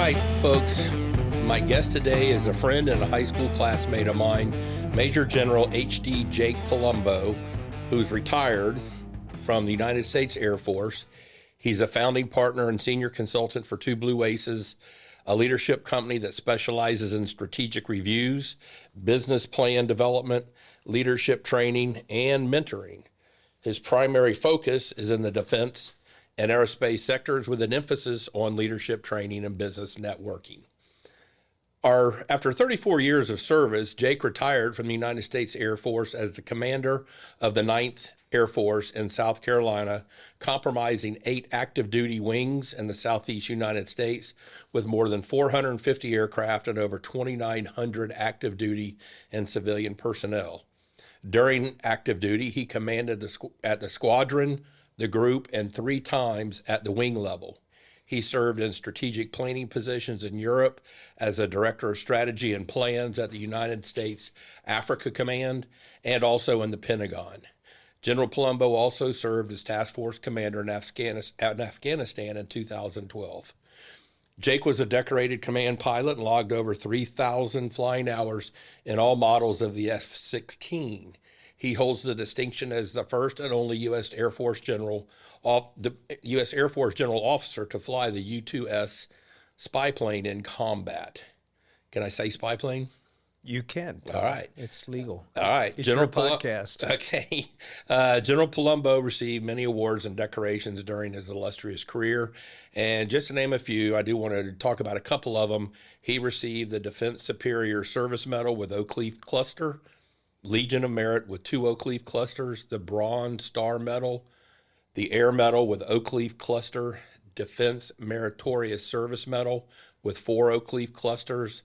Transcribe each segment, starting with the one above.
right, folks. My guest today is a friend and a high school classmate of mine, Major General Jake Polumbo, who's retired from the United States Air Force. He's a founding partner and senior consultant for Two Blue Aces, a leadership company that specializes in strategic reviews, business plan development, leadership training, and mentoring. His primary focus is in the defense and aerospace sectors with an emphasis on leadership training and business networking. After 34 years of service, Jake retired from the United States Air Force as the commander of the 9th Air Force in South Carolina, comprising 8 active duty wings in the Southeast United States with more than 450 aircraft and over 2,900 active duty and civilian personnel. During active duty, he commanded at the squadron, the group, and 3 times at the wing level. He served in strategic planning positions in Europe as a director of strategy and plans at the United States Africa Command and also in the Pentagon. General Polumbo also served as task force commander in Afghanistan in 2012. Jake was a decorated command pilot and logged over 3,000 flying hours in all models of the F-16. He holds the distinction as the first and only U.S. Air Force General officer to fly the U-2S spy plane in combat. Can I say spy plane? You can. All right. It's legal. All right. It's your podcast. Okay. General Polumbo received many awards and decorations during his illustrious career. And just to name a few, I do want to talk about a couple of them. He received the Defense Superior Service Medal with Oak Leaf Cluster, Legion of Merit with 2 Oak Leaf Clusters, the Bronze Star Medal, the Air Medal with Oak Leaf Cluster, Defense Meritorious Service Medal with 4 Oak Leaf Clusters,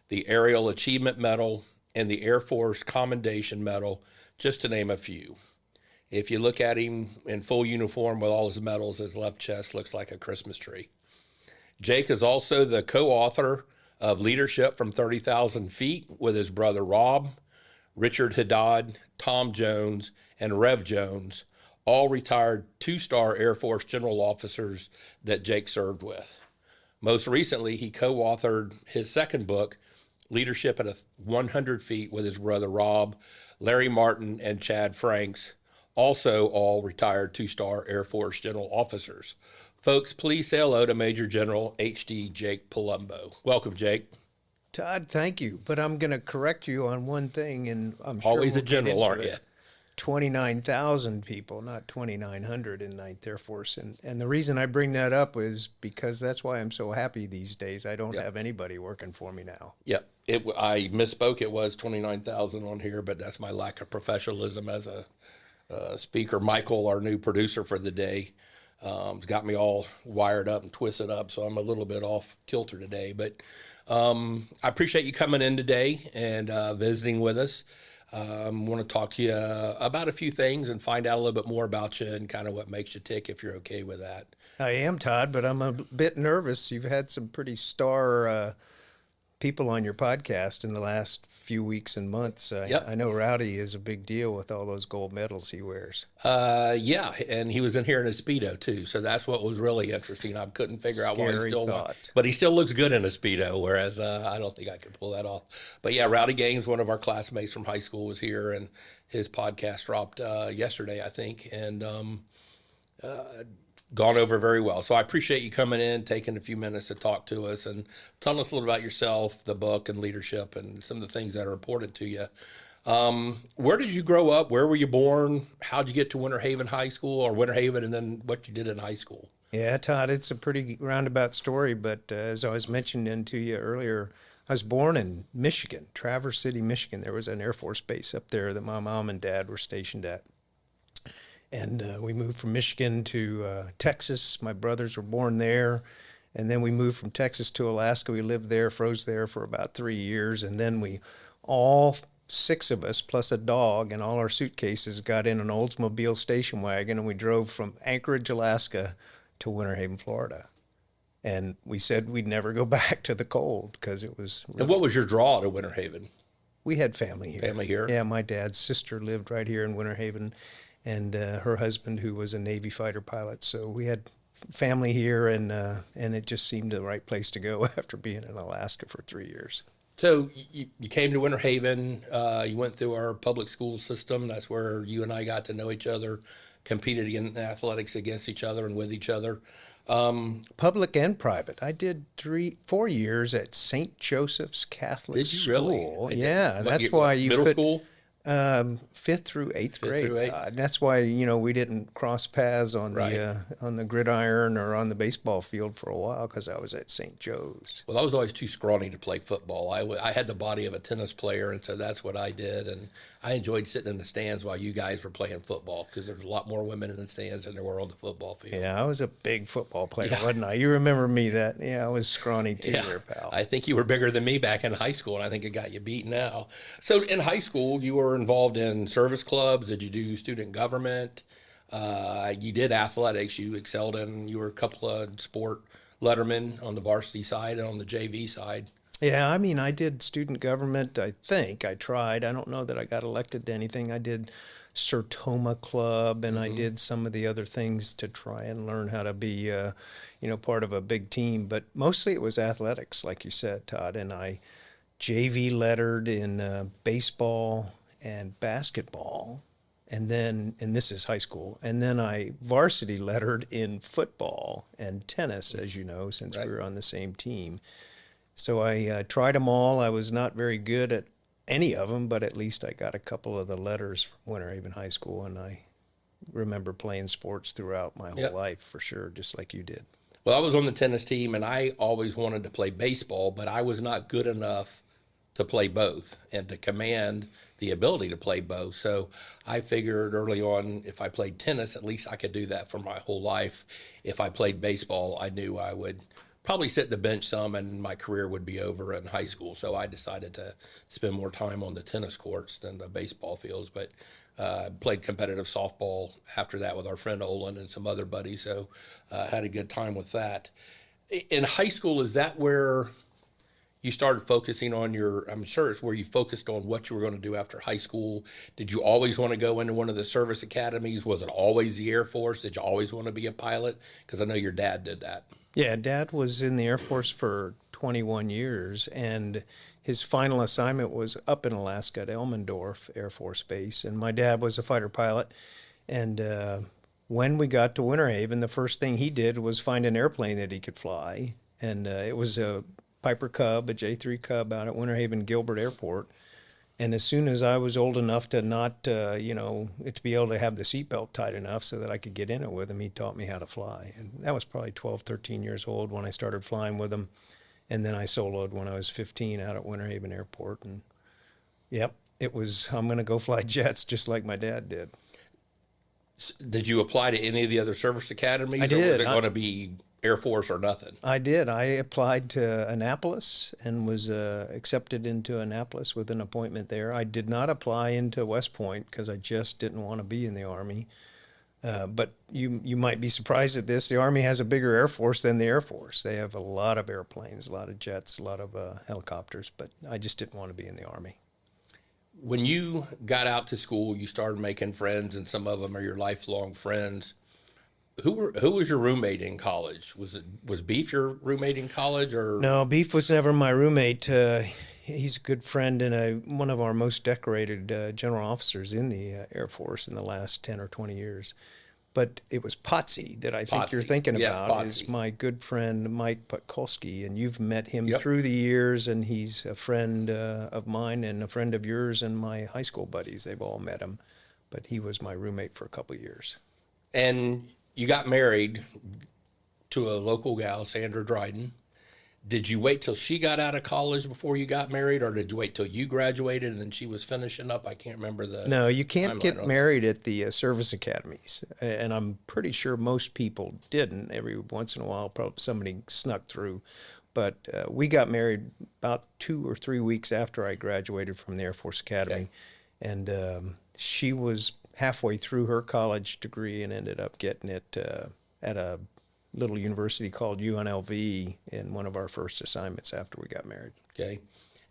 the Aerial Achievement Medal, and the Air Force Commendation Medal, just to name a few. If you look at him in full uniform with all his medals, his left chest looks like a Christmas tree. Jake is also the co-author of Leadership from 30,000 Feet with his brother Rob, Richard Haddad, Tom Jones, and Rev Jones, all retired 2-star Air Force general officers that Jake served with. Most recently, he co-authored his second book, Leadership at 100 Feet, with his brother Rob, Larry Martin, and Chad Franks, also all retired 2-star Air Force general officers. Folks, please say hello to Major General H.D. Jake Polumbo. Welcome, Jake. Todd, thank you. But I'm going to correct you on one thing, and I'm sure always a general, aren't you? 29,000 people, not 2,900 in 9th Air Force. And the reason I bring that up is because that's why I'm so happy these days. I don't have anybody working for me now. Yep. I misspoke. It was 29,000 on here, but that's my lack of professionalism as a speaker. Michael, our new producer for the day, has got me all wired up and twisted up, so I'm a little bit off kilter today. But I appreciate you coming in today and visiting with us. I want to talk to you about a few things and find out a little bit more about you and kind of what makes you tick, if you're okay with that. I am, Todd, but I'm a bit nervous. You've had some pretty star people on your podcast in the last few weeks and months. Yep. I know Rowdy is a big deal with all those gold medals he wears. Yeah, and he was in here in a Speedo too, so that's what was really interesting. I couldn't figure out why he still, but he still looks good in a Speedo, whereas I don't think I could pull that off. But yeah, Rowdy Gaines, one of our classmates from high school, was here, and his podcast dropped yesterday, I think, and gone over very well. So I appreciate you coming in, taking a few minutes to talk to us and telling us a little about yourself, the book, and leadership, and some of the things that are important to you. Where did you grow up? Where were you born? How'd you get to Winter Haven High School, or Winter Haven, and then what you did in high school? Yeah, Todd, it's a pretty roundabout story, but as I was mentioning to you earlier, I was born in Michigan, Traverse City, Michigan. There was an Air Force base up there that my mom and dad were stationed at. And we moved from Michigan to Texas. My brothers were born there. And then we moved from Texas to Alaska. We lived there, froze there for about 3 years. And then all 6 of us, plus a dog, and all our suitcases got in an Oldsmobile station wagon, and we drove from Anchorage, Alaska to Winter Haven, Florida. And we said we'd never go back to the cold because it was really... And what was your draw to Winter Haven? We had family here. Family here? Yeah, my dad's sister lived right here in Winter Haven, and her husband, who was a Navy fighter pilot. So we had family here, and it just seemed the right place to go after being in Alaska for 3 years. So you came to Winter Haven. You went through our public school system. That's where you and I got to know each other, competed in athletics against each other and with each other. Public and private. I did 4 years at St. Joseph's Catholic Did you really? School. Yeah, that's What, why you middle could. school? Fifth through eighth grade. through eighth. Todd. That's why we didn't cross paths on Right. the gridiron or on the baseball field for a while because I was at St. Joe's. Well, I was always too scrawny to play football. I had the body of a tennis player, and so that's what I did. And I enjoyed sitting in the stands while you guys were playing football because there's a lot more women in the stands than there were on the football field. Yeah, I was a big football player, Yeah. wasn't I? You remember me? That I was scrawny too, there, pal. I think you were bigger than me back in high school, and I think it got you beat now. So in high school, you were involved in service clubs. Did you do student government? You did athletics. You excelled in. You were a couple of sport lettermen on the varsity side and on the JV side. Yeah, I mean, I did student government. I think I tried. I don't know that I got elected to anything. I did Sertoma Club, and I did some of the other things to try and learn how to be, part of a big team. But mostly it was athletics, like you said, Todd. And I JV lettered in baseball and basketball, and this is high school. And then I varsity lettered in football and tennis, as you know, since Right. we were on the same team. So I tried them all. I was not very good at any of them, but at least I got a couple of the letters from Winter Haven High School, and I remember playing sports throughout my whole Yep. life, for sure, just like you did. Well, I was on the tennis team, and I always wanted to play baseball, but I was not good enough to play both and to command the ability to play both. So I figured early on, if I played tennis, at least I could do that for my whole life. If I played baseball, I knew I would probably sit the bench some and my career would be over in high school. So I decided to spend more time on the tennis courts than the baseball fields. But played competitive softball after that with our friend Olin and some other buddies. So had a good time with that. In high school, is that where you started focusing on I'm sure it's where you focused on what you were going to do after high school? Did you always want to go into one of the service academies? Was it always the Air Force? Did you always want to be a pilot? Because I know your dad did that. Yeah, Dad was in the Air Force for 21 years, and his final assignment was up in Alaska at Elmendorf Air Force Base. And my dad was a fighter pilot. And when we got to Winter Haven, the first thing he did was find an airplane that he could fly. And it was a Piper Cub, a J3 Cub out at Winter Haven Gilbert Airport. And as soon as I was old enough to not, to be able to have the seatbelt tight enough so that I could get in it with him, he taught me how to fly. And that was probably 12, 13 years old when I started flying with him. And then I soloed when I was 15 out at Winter Haven Airport. And, yep, it was, I'm going to go fly jets just like my dad did. Did you apply to any of the other service academies? I Or was did. it going to be Air Force or nothing? I did. I applied to Annapolis and was accepted into Annapolis with an appointment there. I did not apply into West Point because I just didn't want to be in the Army. But you might be surprised at this. The Army has a bigger Air Force than the Air Force. They have a lot of airplanes, a lot of jets, a lot of helicopters, but I just didn't want to be in the Army. When you got out to school, you started making friends, and some of them are your lifelong friends. Who was your roommate in college? Was Beef your roommate in college, or No, Beef was never my roommate. He's a good friend and one of our most decorated general officers in the Air Force in the last 10 or 20 years. But it was Potsy that I think you're Potsy. thinking Yeah, about. Potsy. Is my good friend Mike Podkolsky, and you've met him Yep. through the years, and he's a friend of mine and a friend of yours and my high school buddies. They've all met him, but he was my roommate for a couple of years. and you got married to a local gal, Sandra Dryden. Did you wait till she got out of college before you got married, or did you wait till you graduated and then she was finishing up? I can't remember the. No, you can't timeline get on married at the service academies, and I'm pretty sure most people didn't. Every once in a while, probably somebody snuck through, but we got married about 2 or 3 weeks after I graduated from the Air Force Academy, and she was halfway through her college degree and ended up getting it at a little university called UNLV in one of our first assignments after we got married. Okay.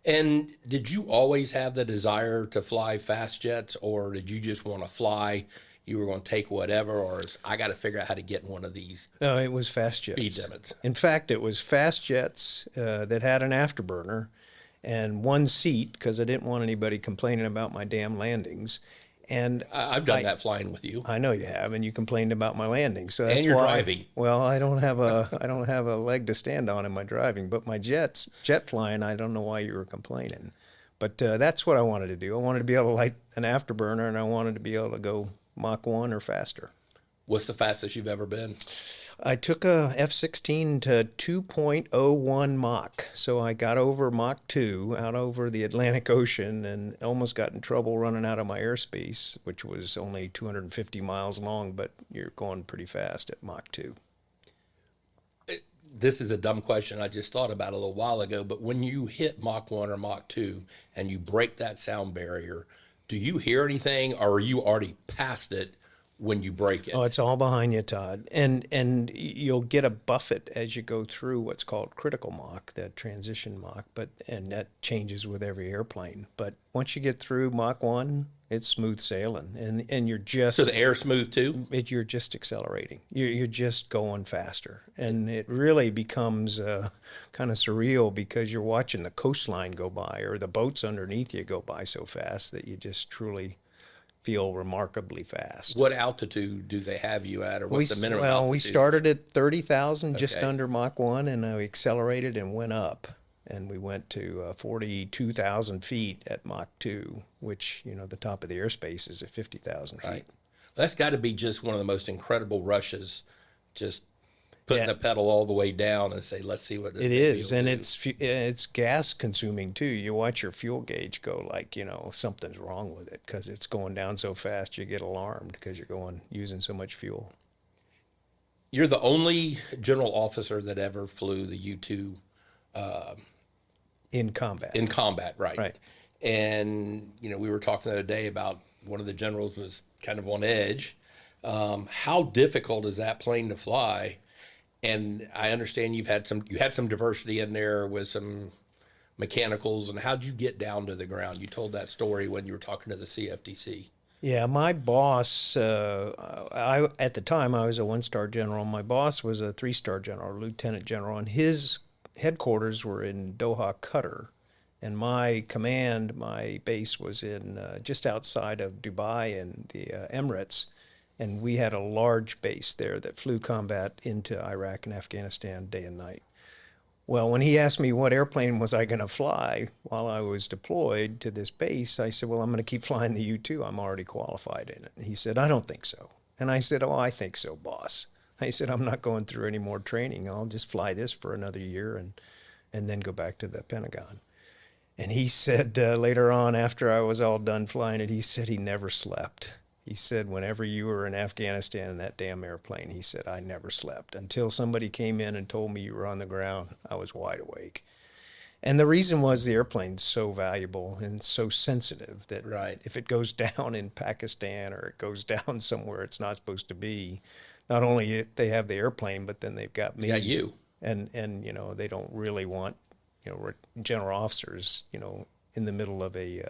And did you always have the desire to fly fast jets, or did you just want to fly you were going to take whatever, or I got to figure out how to get in one of these No, it was fast speed jets. limits? In fact, it was fast jets that had an afterburner and one seat because I didn't want anybody complaining about my damn landings. And I've done that flying with you. I know you have, and you complained about my landing. So that's And you're why, driving. well, I don't have a leg to stand on in my driving, but my jet flying, I don't know why you were complaining. But that's what I wanted to do. I wanted to be able to light an afterburner, and I wanted to be able to go Mach 1 or faster. What's the fastest you've ever been? I took a F-16 to 2.01 Mach. So I got over Mach 2 out over the Atlantic Ocean and almost got in trouble running out of my airspace, which was only 250 miles long, but you're going pretty fast at Mach 2. This is a dumb question I just thought about a little while ago, but when you hit Mach 1 or Mach 2 and you break that sound barrier, do you hear anything, or are you already past it when you break it? Oh, it's all behind you, Todd. And you'll get a buffet as you go through what's called critical Mach, that transition Mach, and that changes with every airplane. But once you get through Mach 1, it's smooth sailing, and you're just... So the air's smooth too? You're just accelerating. You're just going faster. And it really becomes kind of surreal because you're watching the coastline go by or the boats underneath you go by so fast that you just truly feel remarkably fast. What altitude do they have you at, or what's the minimum altitude? Well, we started at 30,000, just Okay. under Mach 1, and I accelerated and went up. And we went to 42,000 feet at Mach 2, which, the top of the airspace is at 50,000 feet. Right. That's got to be just one of the most incredible rushes, just putting Yeah. the pedal all the way down and say, let's see what this It baby is, will and do. it's gas consuming too. You watch your fuel gauge go like, something's wrong with it because it's going down so fast. You get alarmed because you're using so much fuel. You're the only general officer that ever flew the U-2 In combat. in combat, right? Right. And, we were talking the other day about one of the generals was kind of on edge. How difficult is that plane to fly? And I understand you had some diversity in there with some mechanicals. And how'd you get down to the ground? You told that story when you were talking to the CFTC. Yeah, my boss, at the time I was a 1-star general. My boss was a 3-star general, lieutenant general, and his headquarters were in Doha, Qatar. And my base was in just outside of Dubai and the Emirates. And we had a large base there that flew combat into Iraq and Afghanistan day and night. Well, when he asked me what airplane was I going to fly while I was deployed to this base, I said, well, I'm going to keep flying the U-2. I'm already qualified in it. And he said, I don't think so. And I said, oh, I think so, boss. I said, I'm not going through any more training. I'll just fly this for another year and then go back to the Pentagon. And he said later on, after I was all done flying it, he said he never slept. He said, whenever you were in Afghanistan in that damn airplane, he said, I never slept. Until somebody came in and told me you were on the ground, I was wide awake. And the reason was the airplane's so valuable and so sensitive that Right. if it goes down in Pakistan or it goes down somewhere it's not supposed to be, not only they have the airplane, but then they've got me. Yeah, you. And they don't really want, general officers, in the middle of a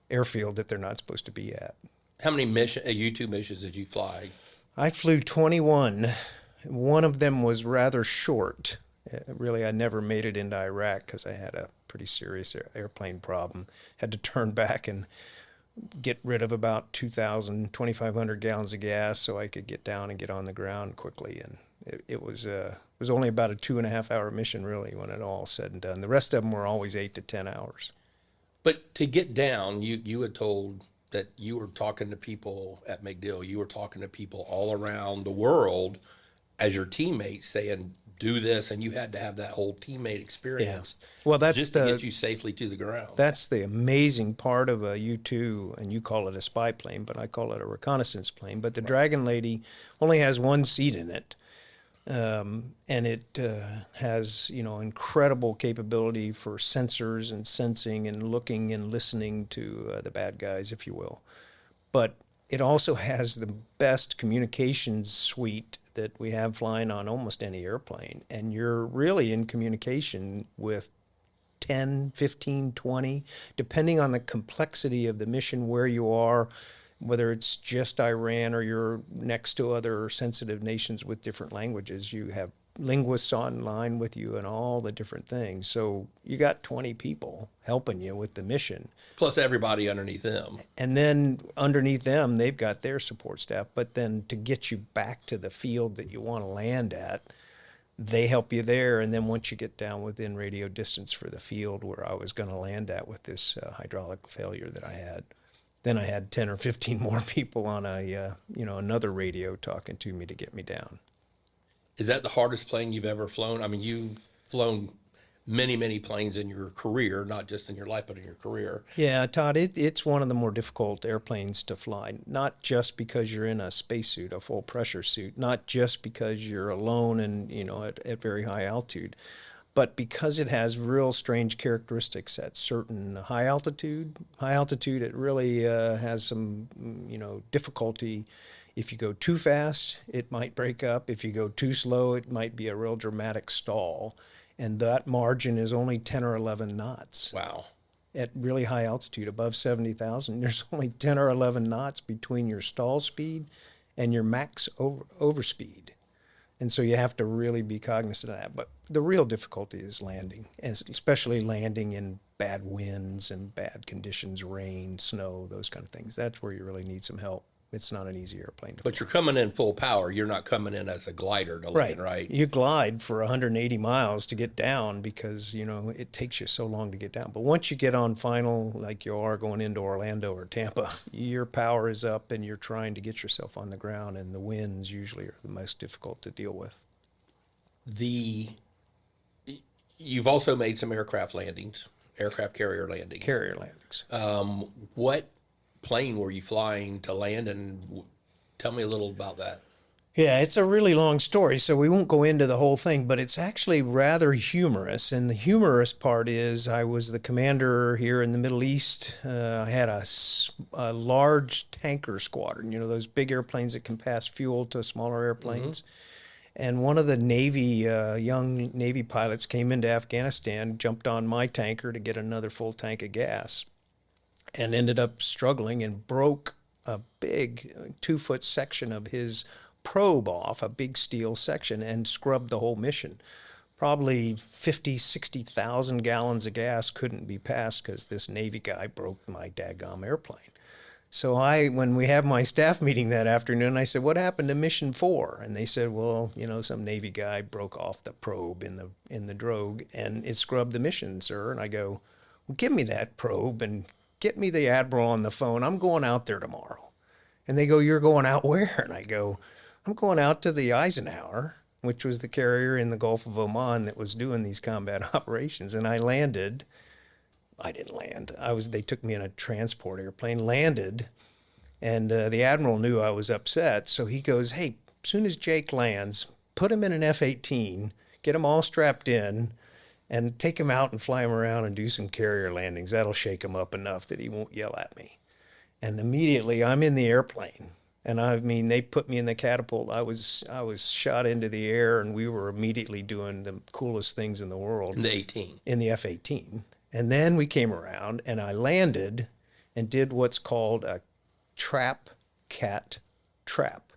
airfield that they're not supposed to be at. How many U-2 missions did you fly? I flew 21. One of them was rather short. Really, I never made it into Iraq because I had a pretty serious airplane problem. Had to turn back and get rid of about 2,500 gallons of gas so I could get down and get on the ground quickly. And it was only about a 2.5-hour mission, really, when it all said and done. The rest of them were always 8 to 10 hours. But to get down, you had told that you were talking to people at MacDill. You were talking to people all around the world as your teammates saying, do this, and you had to have that whole teammate experience. Yeah. Well, that's just to get you safely to the ground. That's the amazing part of a U-2, and you call it a spy plane, but I call it a reconnaissance plane. But the Dragon Lady only has one seat in it, and it has incredible capability for sensors and sensing and looking and listening to the bad guys, if you will. But it also has the best communications suite that we have flying on almost any airplane. And you're really in communication with 10, 15, 20, depending on the complexity of the mission, where you are, whether it's just Iran or you're next to other sensitive nations with different languages, you have linguists online with you and all the different things. So you got 20 people helping you with the mission. Plus everybody underneath them. And then underneath them, they've got their support staff. But then to get you back to the field that you want to land at, they help you there. And then once you get down within radio distance for the field where I was going to land at with this hydraulic failure that I had, then I had 10 or 15 more people on another radio talking to me to get me down. Is that the hardest plane you've ever flown? I mean, you've flown many, many planes in your career, not just in your life, but in your career. Yeah, Todd, it's one of the more difficult airplanes to fly, not just because you're in a spacesuit, a full pressure suit, not just because you're alone and, at very high altitude, but because it has real strange characteristics at certain high altitude. High altitude, it really has some, difficulty. If you go too fast, it might break up. If you go too slow, it might be a real dramatic stall. And that margin is only 10 or 11 knots. Wow. At really high altitude, above 70,000, there's only 10 or 11 knots between your stall speed and your max overspeed. And so you have to really be cognizant of that. But the real difficulty is landing, and especially landing in bad winds and bad conditions, rain, snow, those kind of things. That's where you really need some help. It's not an easy airplane to fly. But you're coming in full power. You're not coming in as a glider to land, right? You glide for 180 miles to get down because, it takes you so long to get down. But once you get on final, like you are going into Orlando or Tampa, your power is up and you're trying to get yourself on the ground, and the winds usually are the most difficult to deal with. You've also made some aircraft carrier landings. Carrier landings. What plane were you flying to land, and tell me a little about that? Yeah, it's a really long story, so we won't go into the whole thing, but it's actually rather humorous. And the humorous part is I was the commander here in the Middle East. I had a large tanker squadron, those big airplanes that can pass fuel to smaller airplanes. Mm-hmm. And one of the young Navy pilots came into Afghanistan, jumped on my tanker to get another full tank of gas, and ended up struggling and broke a big 2-foot section of his probe off, a big steel section, and scrubbed the whole mission. Probably 50, 60,000 gallons of gas couldn't be passed because this Navy guy broke my daggum airplane. So when we had my staff meeting that afternoon, I said, "What happened to mission 4?" And they said, "Well, some Navy guy broke off the probe in the drogue and it scrubbed the mission, sir." And I go, "Well, give me that probe and get me the admiral on the phone. I'm going out there tomorrow." And they go, "You're going out where?" And I go, "I'm going out to the Eisenhower," which was the carrier in the Gulf of Oman that was doing these combat operations. And I landed. I didn't land. They took me in a transport airplane, landed, and the admiral knew I was upset. So he goes, "Hey, as soon as Jake lands, put him in an F-18, get him all strapped in, and take him out and fly him around and do some carrier landings. That'll shake him up enough that he won't yell at me." And immediately I'm in the airplane. And they put me in the catapult. I was shot into the air, and we were immediately doing the coolest things in the world. In the 18. In the F-18. And then we came around, and I landed and did what's called a trap cat trap.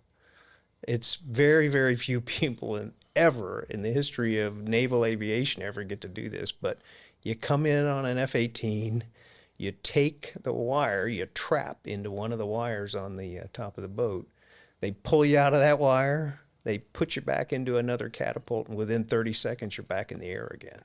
It's very, very few people ever in the history of naval aviation ever get to do this, but you come in on an F-18, you take the wire, you trap into one of the wires on the top of the boat. They pull you out of that wire, they put you back into another catapult, and within 30 seconds, you're back in the air again.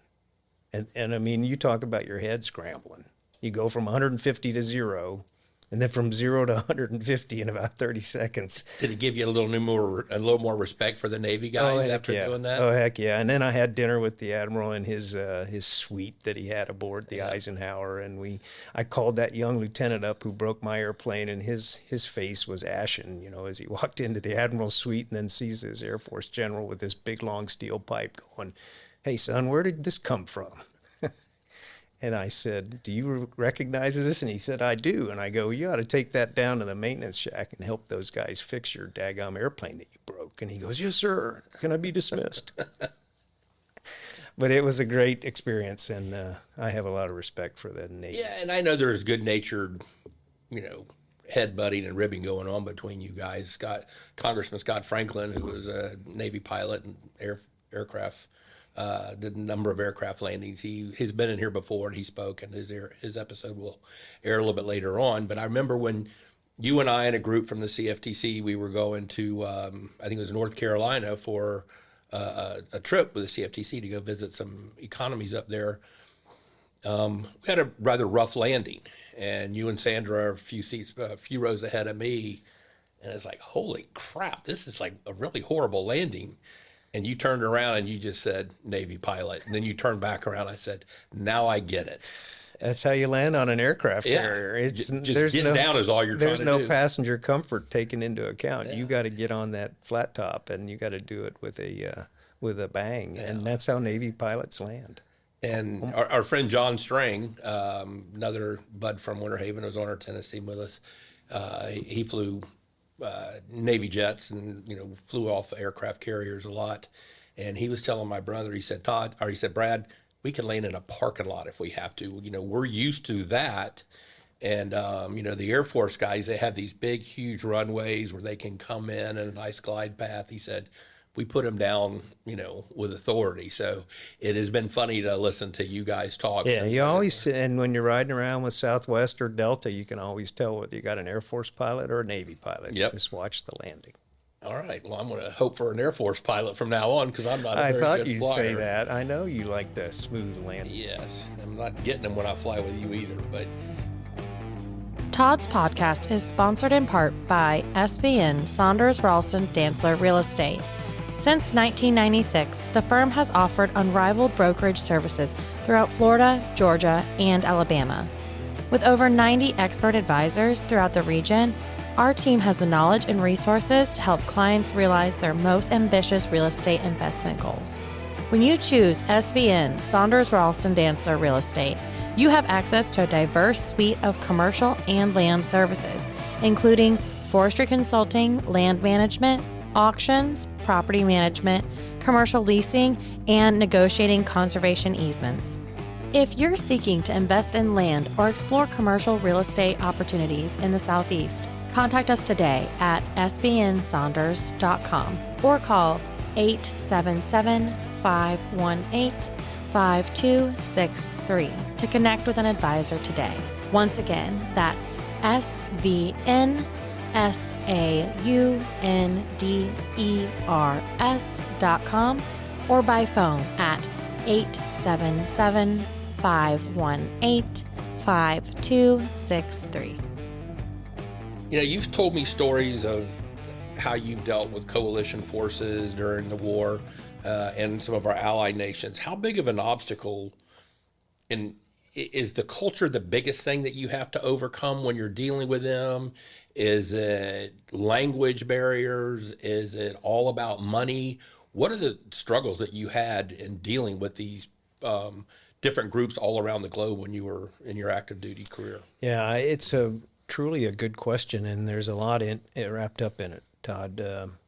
And you talk about your head scrambling. You go from 150 to 0, and then from 0 to 150 in about 30 seconds. Did it give you a little more respect for the Navy guys doing that? Oh, heck yeah. And then I had dinner with the Admiral in his suite that he had aboard the Eisenhower. And I called that young lieutenant up who broke my airplane, and his face was ashen, as he walked into the Admiral's suite and then sees this Air Force general with this big, long steel pipe going, "Hey, son, where did this come from?" And I said, "Do you recognize this?" And he said, "I do." And I go, "You ought to take that down to the maintenance shack and help those guys fix your daggum airplane that you broke." And he goes, "Yes, sir. Can I be dismissed?" But it was a great experience, and I have a lot of respect for the Navy. Yeah, and I know there's good-natured, headbutting and ribbing going on between you guys. Congressman Scott Franklin, who was a Navy pilot and aircraft, did a number of aircraft landings. He's been in here before, and he spoke, and his episode will air a little bit later on. But I remember when you and I and a group from the CFTC, we were going to, I think it was North Carolina for a trip with the CFTC to go visit some economies up there. We had a rather rough landing, and you and Sandra are a few rows ahead of me, and it's like, holy crap, this is like a really horrible landing. And you turned around and you just said Navy pilot, and then you turned back around. I said, now I get it. That's how you land on an aircraft carrier. It's just getting down is all you're trying to do. There's no passenger comfort taken into account. Yeah. You got to get on that flat top, and you got to do it with a bang, and that's how Navy pilots land. And our friend John Strang, another bud from Winter Haven, was on our tennis team with us. He flew Navy jets and flew off aircraft carriers a lot. And he was telling my brother, he said, Brad, we can land in a parking lot if we have to. We're used to that. And the Air Force guys, they have these big, huge runways where they can come in a nice glide path. He said, we put them down, with authority. So it has been funny to listen to you guys talk. Yeah, you always, and when you're riding around with Southwest or Delta, you can always tell whether you got an Air Force pilot or a Navy pilot. Yep. Just watch the landing. All right. Well, I'm going to hope for an Air Force pilot from now on, because I'm not a very I thought good you'd flyer. say that. I know you like the smooth landings. Yes. I'm not getting them when I fly with you either, but... Todd's podcast is sponsored in part by SVN Saunders Ralston Dantzler Real Estate. Since 1996, the firm has offered unrivaled brokerage services throughout Florida, Georgia, and Alabama. With over 90 expert advisors throughout the region, our team has the knowledge and resources to help clients realize their most ambitious real estate investment goals. When you choose SVN Saunders Ralston Dantzler Real Estate, you have access to a diverse suite of commercial and land services, including forestry consulting, land management, auctions, property management, commercial leasing, and negotiating conservation easements. If you're seeking to invest in land or explore commercial real estate opportunities in the Southeast, contact us today at svnsaunders.com or call 877-518-5263 to connect with an advisor today. Once again, that's SVNSAUNDERS.com or by phone at 877-518-5263. You've told me stories of how you dealt with coalition forces during the war and some of our allied nations. How big of an obstacle is the culture the biggest thing that you have to overcome when you're dealing with them? Is it language barriers? Is it all about money? What are the struggles that you had in dealing with these different groups all around the globe when you were in your active duty career? Yeah, it's truly a good question, and there's a lot wrapped up in it, Todd.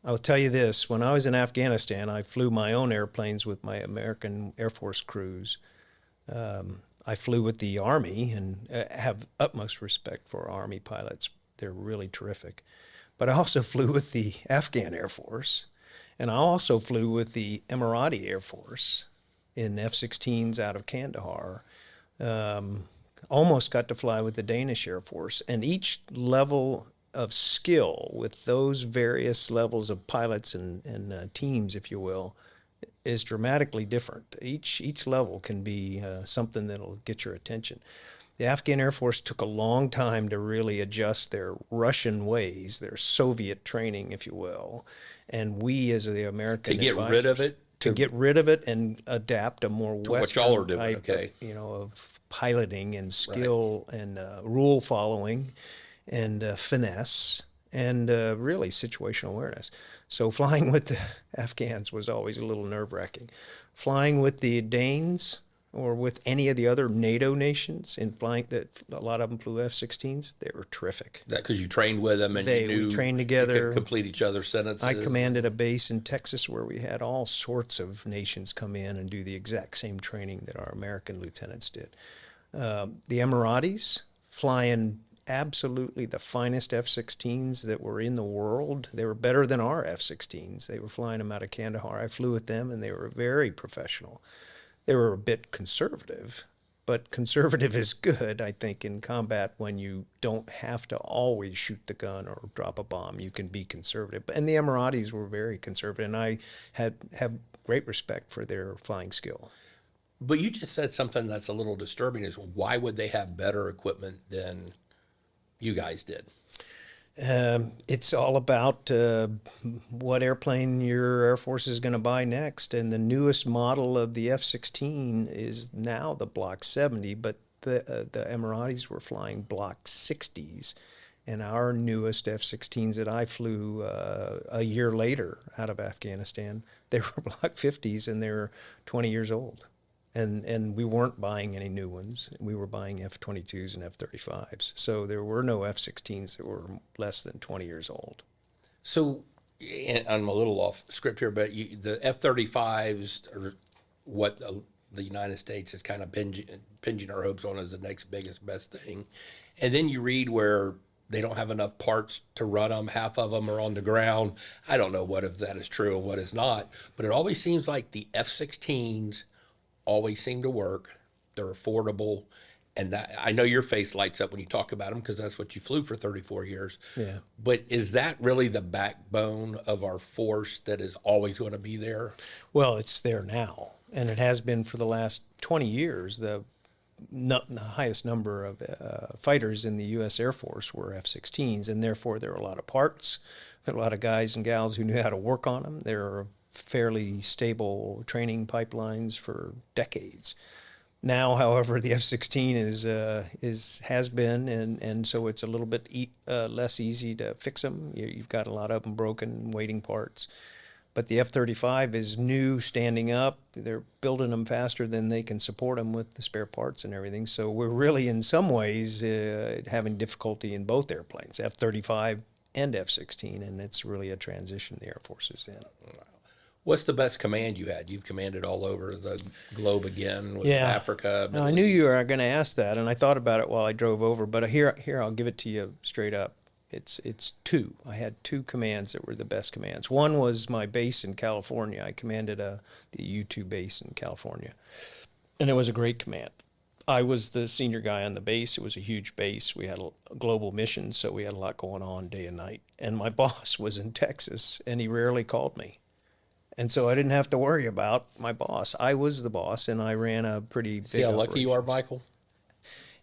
I'll tell you this. When I was in Afghanistan, I flew my own airplanes with my American Air Force crews. I flew with the Army and have utmost respect for Army pilots. They're really terrific. But I also flew with the Afghan Air Force, and I also flew with the Emirati Air Force in F-16s out of Kandahar. Almost got to fly with the Danish Air Force. And each level of skill with those various levels of pilots and teams, if you will, is dramatically different. Each level can be something that'll get your attention. The Afghan Air Force took a long time to really adjust their Russian ways, their Soviet training, if you will. And we, as the American to get rid of it, to get rid of it and adapt a more Western what y'all are doing, type okay, of piloting and skill, right, and rule following and finesse and really situational awareness. So flying with the Afghans was always a little nerve-wracking. Flying with the Danes or with any of the other NATO nations, in flying, that a lot of them flew F-16s, they were terrific. That because you trained with them and you knew we trained together. You could complete each other's sentences. I commanded a base in Texas where we had all sorts of nations come in and do the exact same training that our American lieutenants did. The Emiratis, flying absolutely the finest F-16s that were in the world. They were better than our F-16s. They were flying them out of Kandahar. I flew with them, and they were very professional. They were a bit conservative, but conservative is good, I think, in combat when you don't have to always shoot the gun or drop a bomb. You can be conservative. And the Emiratis were very conservative, and I have great respect for their flying skill. But you just said something that's a little disturbing is why would they have better equipment than you guys did? It's all about what airplane your Air Force is going to buy next. And the newest model of the F-16 is now the Block 70, but the Emiratis were flying Block 60s. And our newest F-16s that I flew a year later out of Afghanistan, they were Block 50s, and they were 20 years old. And we weren't buying any new ones. We were buying F-22s and F-35s. So there were no F-16s that were less than 20 years old. So, and I'm a little off script here, but the F-35s are what the United States is kind of pinging our hopes on as the next biggest, best thing. And then you read where they don't have enough parts to run them. Half of them are on the ground. I don't know what if that is true and what is not, but it always seems like the F-16s always seem to work. They're affordable. And that, I know your face lights up when you talk about them because that's what you flew for 34 years. Yeah. But is that really the backbone of our force that is always going to be there? Well, it's there now, and it has been for the last 20 years. The highest number of fighters in the U.S. Air Force were F-16s, and therefore there are a lot of parts. There are a lot of guys and gals who knew how to work on them. There are fairly stable training pipelines for decades. Now, however, the F-16 has been, and so it's a little bit less easy to fix them. You've got a lot of them broken, waiting parts. But the F-35 is new, standing up. They're building them faster than they can support them with the spare parts and everything. So we're really, in some ways, having difficulty in both airplanes, F-35 and F-16, and it's really a transition the Air Force is in. What's the best command you had? You've commanded all over the globe again with Africa. I knew you were going to ask that, and I thought about it while I drove over. But here I'll give it to you straight up. It's two. I had two commands that were the best commands. One was my base in California. I commanded the U-2 base in California, and it was a great command. I was the senior guy on the base. It was a huge base. We had a global mission, so we had a lot going on day and night. And my boss was in Texas, and he rarely called me. And so I didn't have to worry about my boss. I was the boss, and I ran a pretty big See how lucky operation. you are, Michael?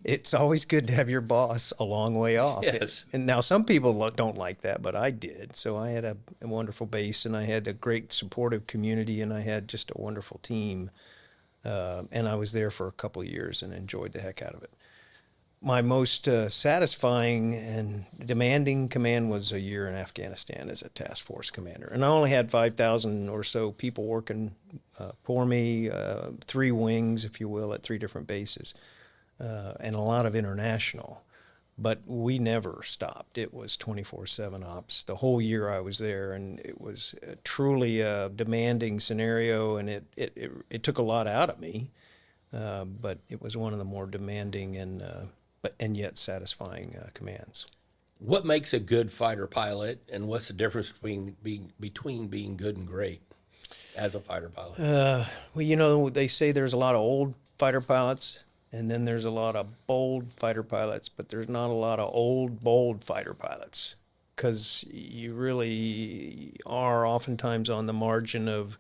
It's always good to have your boss a long way off. Yes. And now some people don't like that, but I did. So I had a wonderful base, and I had a great supportive community, and I had just a wonderful team. And I was there for a couple of years and enjoyed the heck out of it. My most satisfying and demanding command was a year in Afghanistan as a task force commander. And I only had 5,000 or so people working for me, 3 wings, if you will, at 3 different bases, and a lot of international. But we never stopped. It was 24/7 ops the whole year I was there, and it was truly a demanding scenario, and it took a lot out of me, but it was one of the more demanding and yet satisfying commands. What makes a good fighter pilot, and what's the difference between being good and great as a fighter pilot? Well, they say there's a lot of old fighter pilots, and then there's a lot of bold fighter pilots, but there's not a lot of old, bold fighter pilots, because you really are oftentimes on the margin of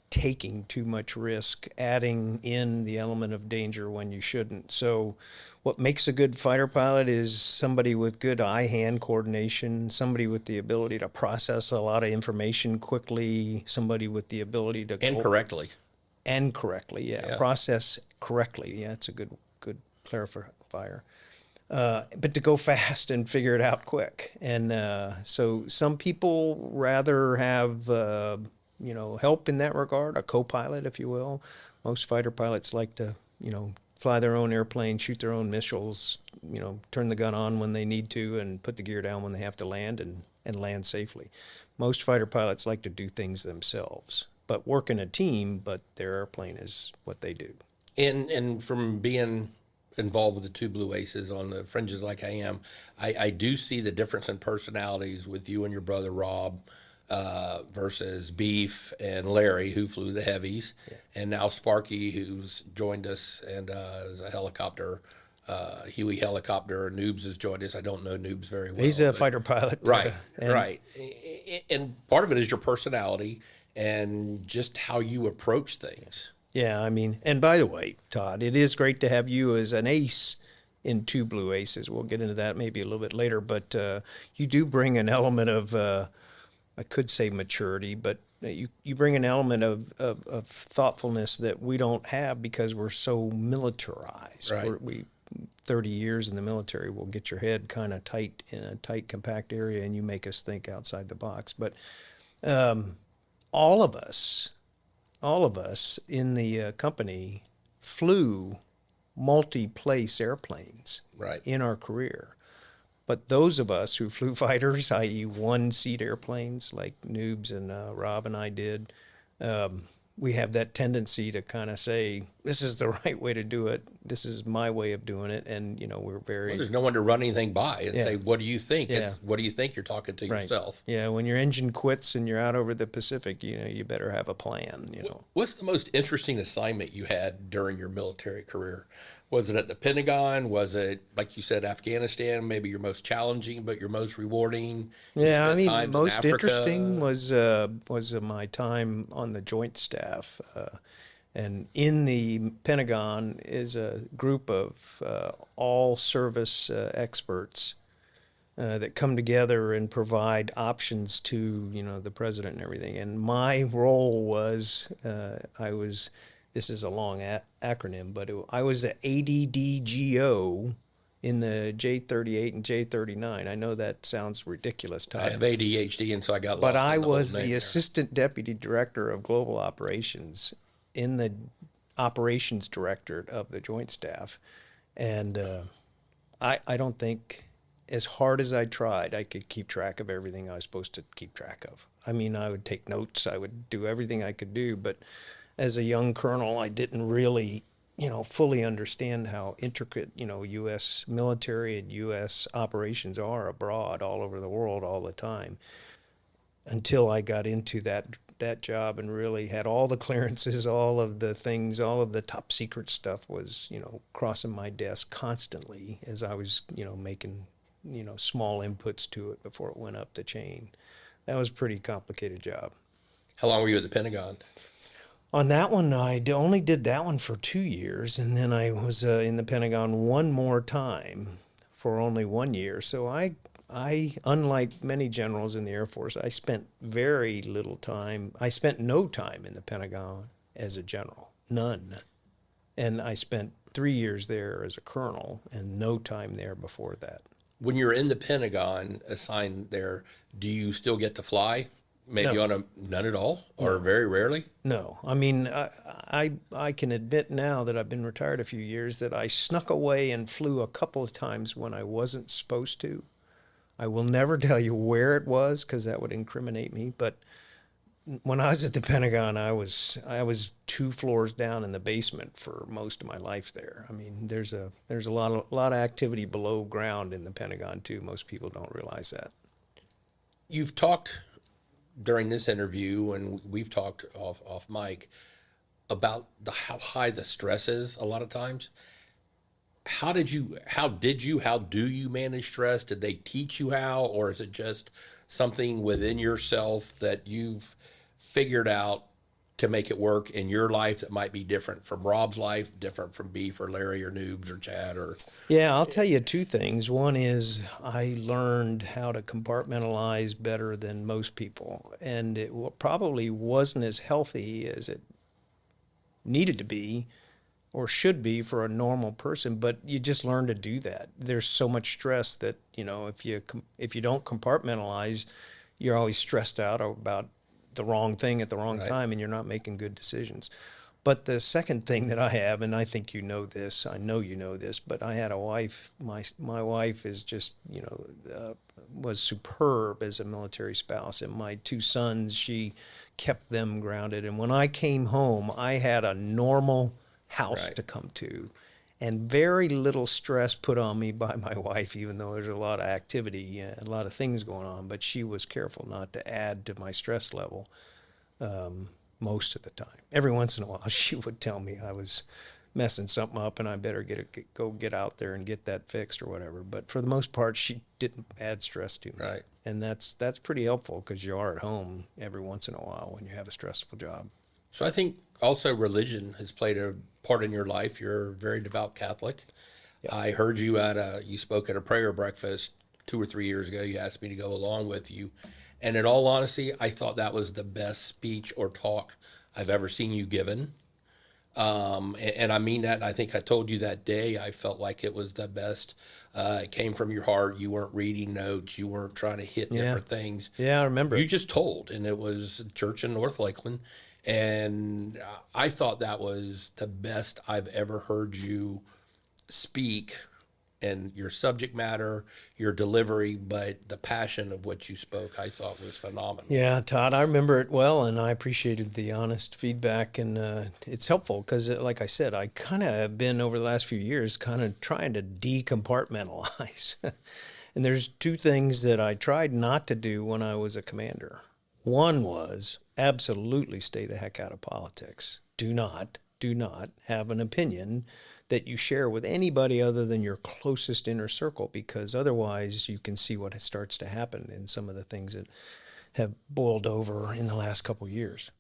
taking too much risk, adding in the element of danger when you shouldn't. So what makes a good fighter pilot is somebody with good eye-hand coordination, somebody with the ability to process a lot of information quickly, somebody with the ability to Correctly. And correctly, yeah. Process correctly. Yeah, it's a good clarifier. But to go fast and figure it out quick. And so some people rather have help in that regard, a co-pilot, if you will. Most fighter pilots like to, fly their own airplane, shoot their own missiles, turn the gun on when they need to and put the gear down when they have to land and land safely. Most fighter pilots like to do things themselves, but work in a team, but their airplane is what they do. And from being involved with the two Blue Aces on the fringes like I am, I do see the difference in personalities with you and your brother Rob versus Beef and Larry, who flew the heavies, and now Sparky, who's joined us and is a helicopter, Huey helicopter. Noobs has joined us. I don't know Noobs very well. He's a fighter pilot. Right, And right. And part of it is your personality and just how you approach things. Yeah, I mean, and by the way, Todd, it is great to have you as an ace in two Blue Aces. We'll get into that maybe a little bit later, but you do bring an element of, I could say maturity, but you bring an element of thoughtfulness that we don't have because we're so militarized. Right. We 30 years in the military will get your head kind of tight in a tight, compact area, and you make us think outside the box. But all of us in the company flew multi-place airplanes Right. in our career. But those of us who flew fighters, i.e. one-seat airplanes like Noobs and Rob and I did, we have that tendency to kind of say, this is the right way to do it. This is my way of doing it. And, we're very... Well, there's no one to run anything by and say, what do you think? Yeah. What do you think? You're talking to yourself. Yeah, when your engine quits and you're out over the Pacific, you better have a plan, What's the most interesting assignment you had during your military career? Was it at the Pentagon? Was it, like you said, Afghanistan? Maybe your most challenging, but your most rewarding? Yeah, I mean, Times in most Africa? interesting was my time on the Joint Staff, and in the Pentagon is a group of all service experts that come together and provide options to the president and everything. And my role was this is a long acronym, but I was the ADDGO in the J38 and J39. I know that sounds ridiculous, Todd. I have ADHD, and so I got lost. But I in the was whole name the there. assistant deputy director of global operations in the operations directorate of the Joint Staff. And I don't think, as hard as I tried, I could keep track of everything I was supposed to keep track of. I mean, I would take notes. I would do everything I could do. But as a young colonel, I didn't really, fully understand how intricate, U.S. military and U.S. operations are abroad, all over the world, all the time, until I got into that job and really had all the clearances, all of the things, all of the top secret stuff was, crossing my desk constantly as I was, making, small inputs to it before it went up the chain. That was a pretty complicated job. How long were you at the Pentagon? On that one, I only did that one for 2 years, and then I was in the Pentagon one more time for only 1 year. So I, unlike many generals in the Air Force, I spent very little time. I spent no time in the Pentagon as a general, none. And I spent 3 years there as a colonel and no time there before that. When you're in the Pentagon, assigned there, do you still get to fly? Maybe No. None at all, or very rarely? No, I mean, I can admit now that I've been retired a few years that I snuck away and flew a couple of times when I wasn't supposed to. I will never tell you where it was because that would incriminate me. But when I was at the Pentagon, I was 2 floors down in the basement for most of my life there. I mean, there's a lot of activity below ground in the Pentagon too. Most people don't realize that. You've talked during this interview, and we've talked off mic about how high the stress is a lot of times. How do you manage stress? Did they teach you how, or is it just something within yourself that you've figured out to make it work in your life that might be different from Rob's life, different from Beef or Larry or Noobs or Chad or... Yeah, I'll tell you 2 things. One is I learned how to compartmentalize better than most people, and it probably wasn't as healthy as it needed to be or should be for a normal person, but you just learn to do that. There's so much stress that, if you don't compartmentalize, you're always stressed out about the wrong thing at the wrong time, and you're not making good decisions. But the second thing that I have, and I think you know this, I know you know this, but I had a wife. My wife is just, was superb as a military spouse. And my 2 sons, she kept them grounded. And when I came home, I had a normal house to come to. and very little stress put on me by my wife, even though there's a lot of activity, a lot of things going on. But she was careful not to add to my stress level most of the time. Every once in a while, she would tell me I was messing something up and I better go get out there and get that fixed or whatever. But for the most part, she didn't add stress to me. Right. And that's pretty helpful because you are at home every once in a while when you have a stressful job. So I think also religion has played a part in your life. You're a very devout Catholic. Yep. I heard you you spoke at a prayer breakfast 2 or 3 years ago. You asked me to go along with you. And in all honesty, I thought that was the best speech or talk I've ever seen you given. And I mean that. I think I told you that day, I felt like it was the best. It came from your heart. You weren't reading notes. You weren't trying to hit different things. Yeah, I remember. You just told, and it was a church in North Lakeland. And I thought that was the best I've ever heard you speak, and your subject matter, your delivery, but the passion of what you spoke, I thought was phenomenal. Yeah, Todd, I remember it well, and I appreciated the honest feedback, and it's helpful because, like I said, I kind of have been over the last few years kind of trying to decompartmentalize. And there's two things that I tried not to do when I was a commander. One was absolutely stay the heck out of politics. Do not have an opinion that you share with anybody other than your closest inner circle, because otherwise you can see what starts to happen in some of the things that have boiled over in the last couple of years.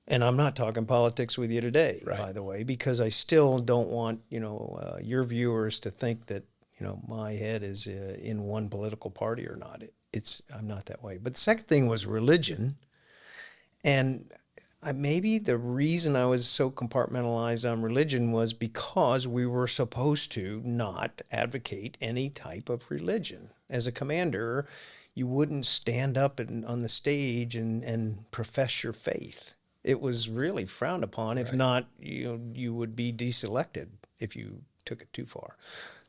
And I'm not talking politics with you today, right, by the way, because I still don't want, your viewers to think that, my head is in one political party or not. I'm not that way. But the second thing was religion. And maybe the reason I was so compartmentalized on religion was because we were supposed to not advocate any type of religion. As a commander, you wouldn't stand up on the stage and profess your faith. It was really frowned upon. If not, you would be deselected if you took it too far.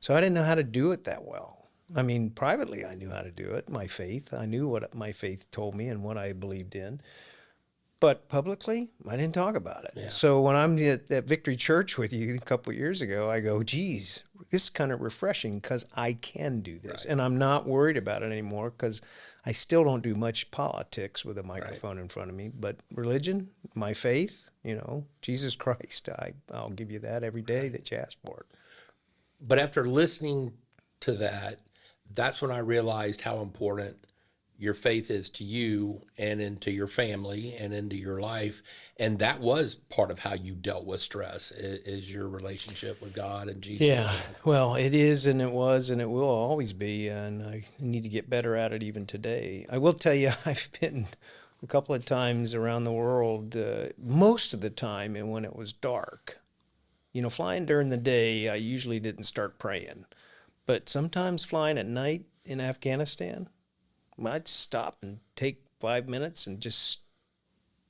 So I didn't know how to do it that well. I mean, privately, I knew how to do it. My faith, I knew what my faith told me and what I believed in. But publicly, I didn't talk about it. Yeah. So when I'm at Victory Church with you a couple of years ago, I go, geez, this is kind of refreshing because I can do this. Right. And I'm not worried about it anymore because I still don't do much politics with a microphone in front of me. But religion, my faith, Jesus Christ, I'll give you that every day that you ask for it. But after listening to that, that's when I realized how important your faith is to you and into your family and into your life. And that was part of how you dealt with stress, is your relationship with God and Jesus. Yeah, well, it is, and it was, and it will always be. And I need to get better at it even today. I will tell you, I've been a couple of times around the world, most of the time, and when it was dark. Flying during the day, I usually didn't start praying. But sometimes flying at night in Afghanistan, I'd stop and take 5 minutes and just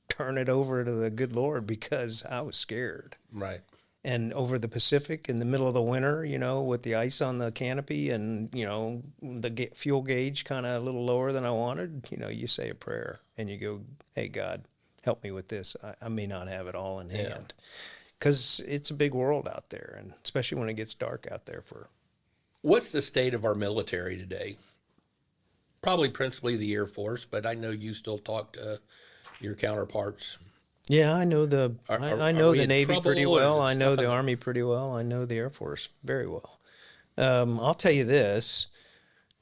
turn it over to the good Lord because I was scared. Right. And over the Pacific in the middle of the winter, with the ice on the canopy and, the fuel gauge kind of a little lower than I wanted, you say a prayer and you go, hey, God, help me with this. I may not have it all in hand. Because it's a big world out there, and especially when it gets dark out there. What's the state of our military today? Probably principally the Air Force, but I know you still talk to your counterparts. Yeah, I know I know the Navy pretty well. I know the Army pretty well. I know the Air Force very well. I'll tell you this: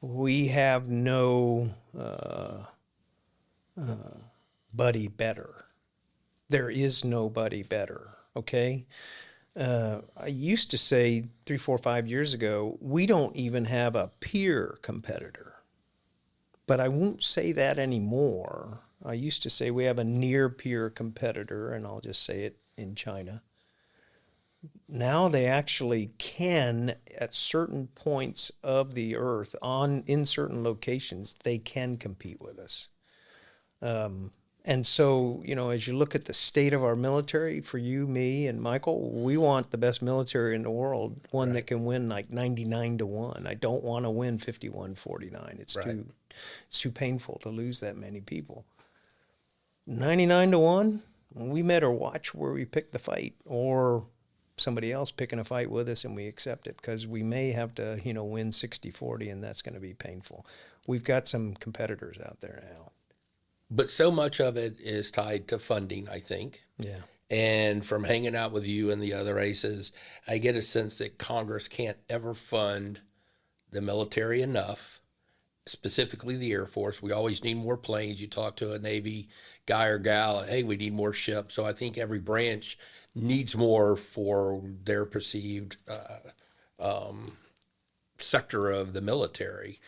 we have no buddy better. There is nobody better. Okay. I used to say 3, 4, 5 years ago, we don't even have a peer competitor. But I won't say that anymore. I used to say we have a near peer competitor, and I'll just say it in China. Now they actually can, at certain points of the earth, in certain locations, they can compete with us. And so, as you look at the state of our military, for you, me, and Michael, we want the best military in the world, one that can win like 99-1. I don't want to win 51-49. It's too painful to lose that many people. 99-1, we better watch where we pick the fight, or somebody else picking a fight with us and we accept it because we may have to, win 60-40 and that's going to be painful. We've got some competitors out there now. But so much of it is tied to funding, I think. Yeah. And from hanging out with you and the other aces, I get a sense that Congress can't ever fund the military enough, specifically the Air Force. We always need more planes. You talk to a Navy guy or gal, hey, we need more ships. So I think every branch needs more for their perceived sector of the military.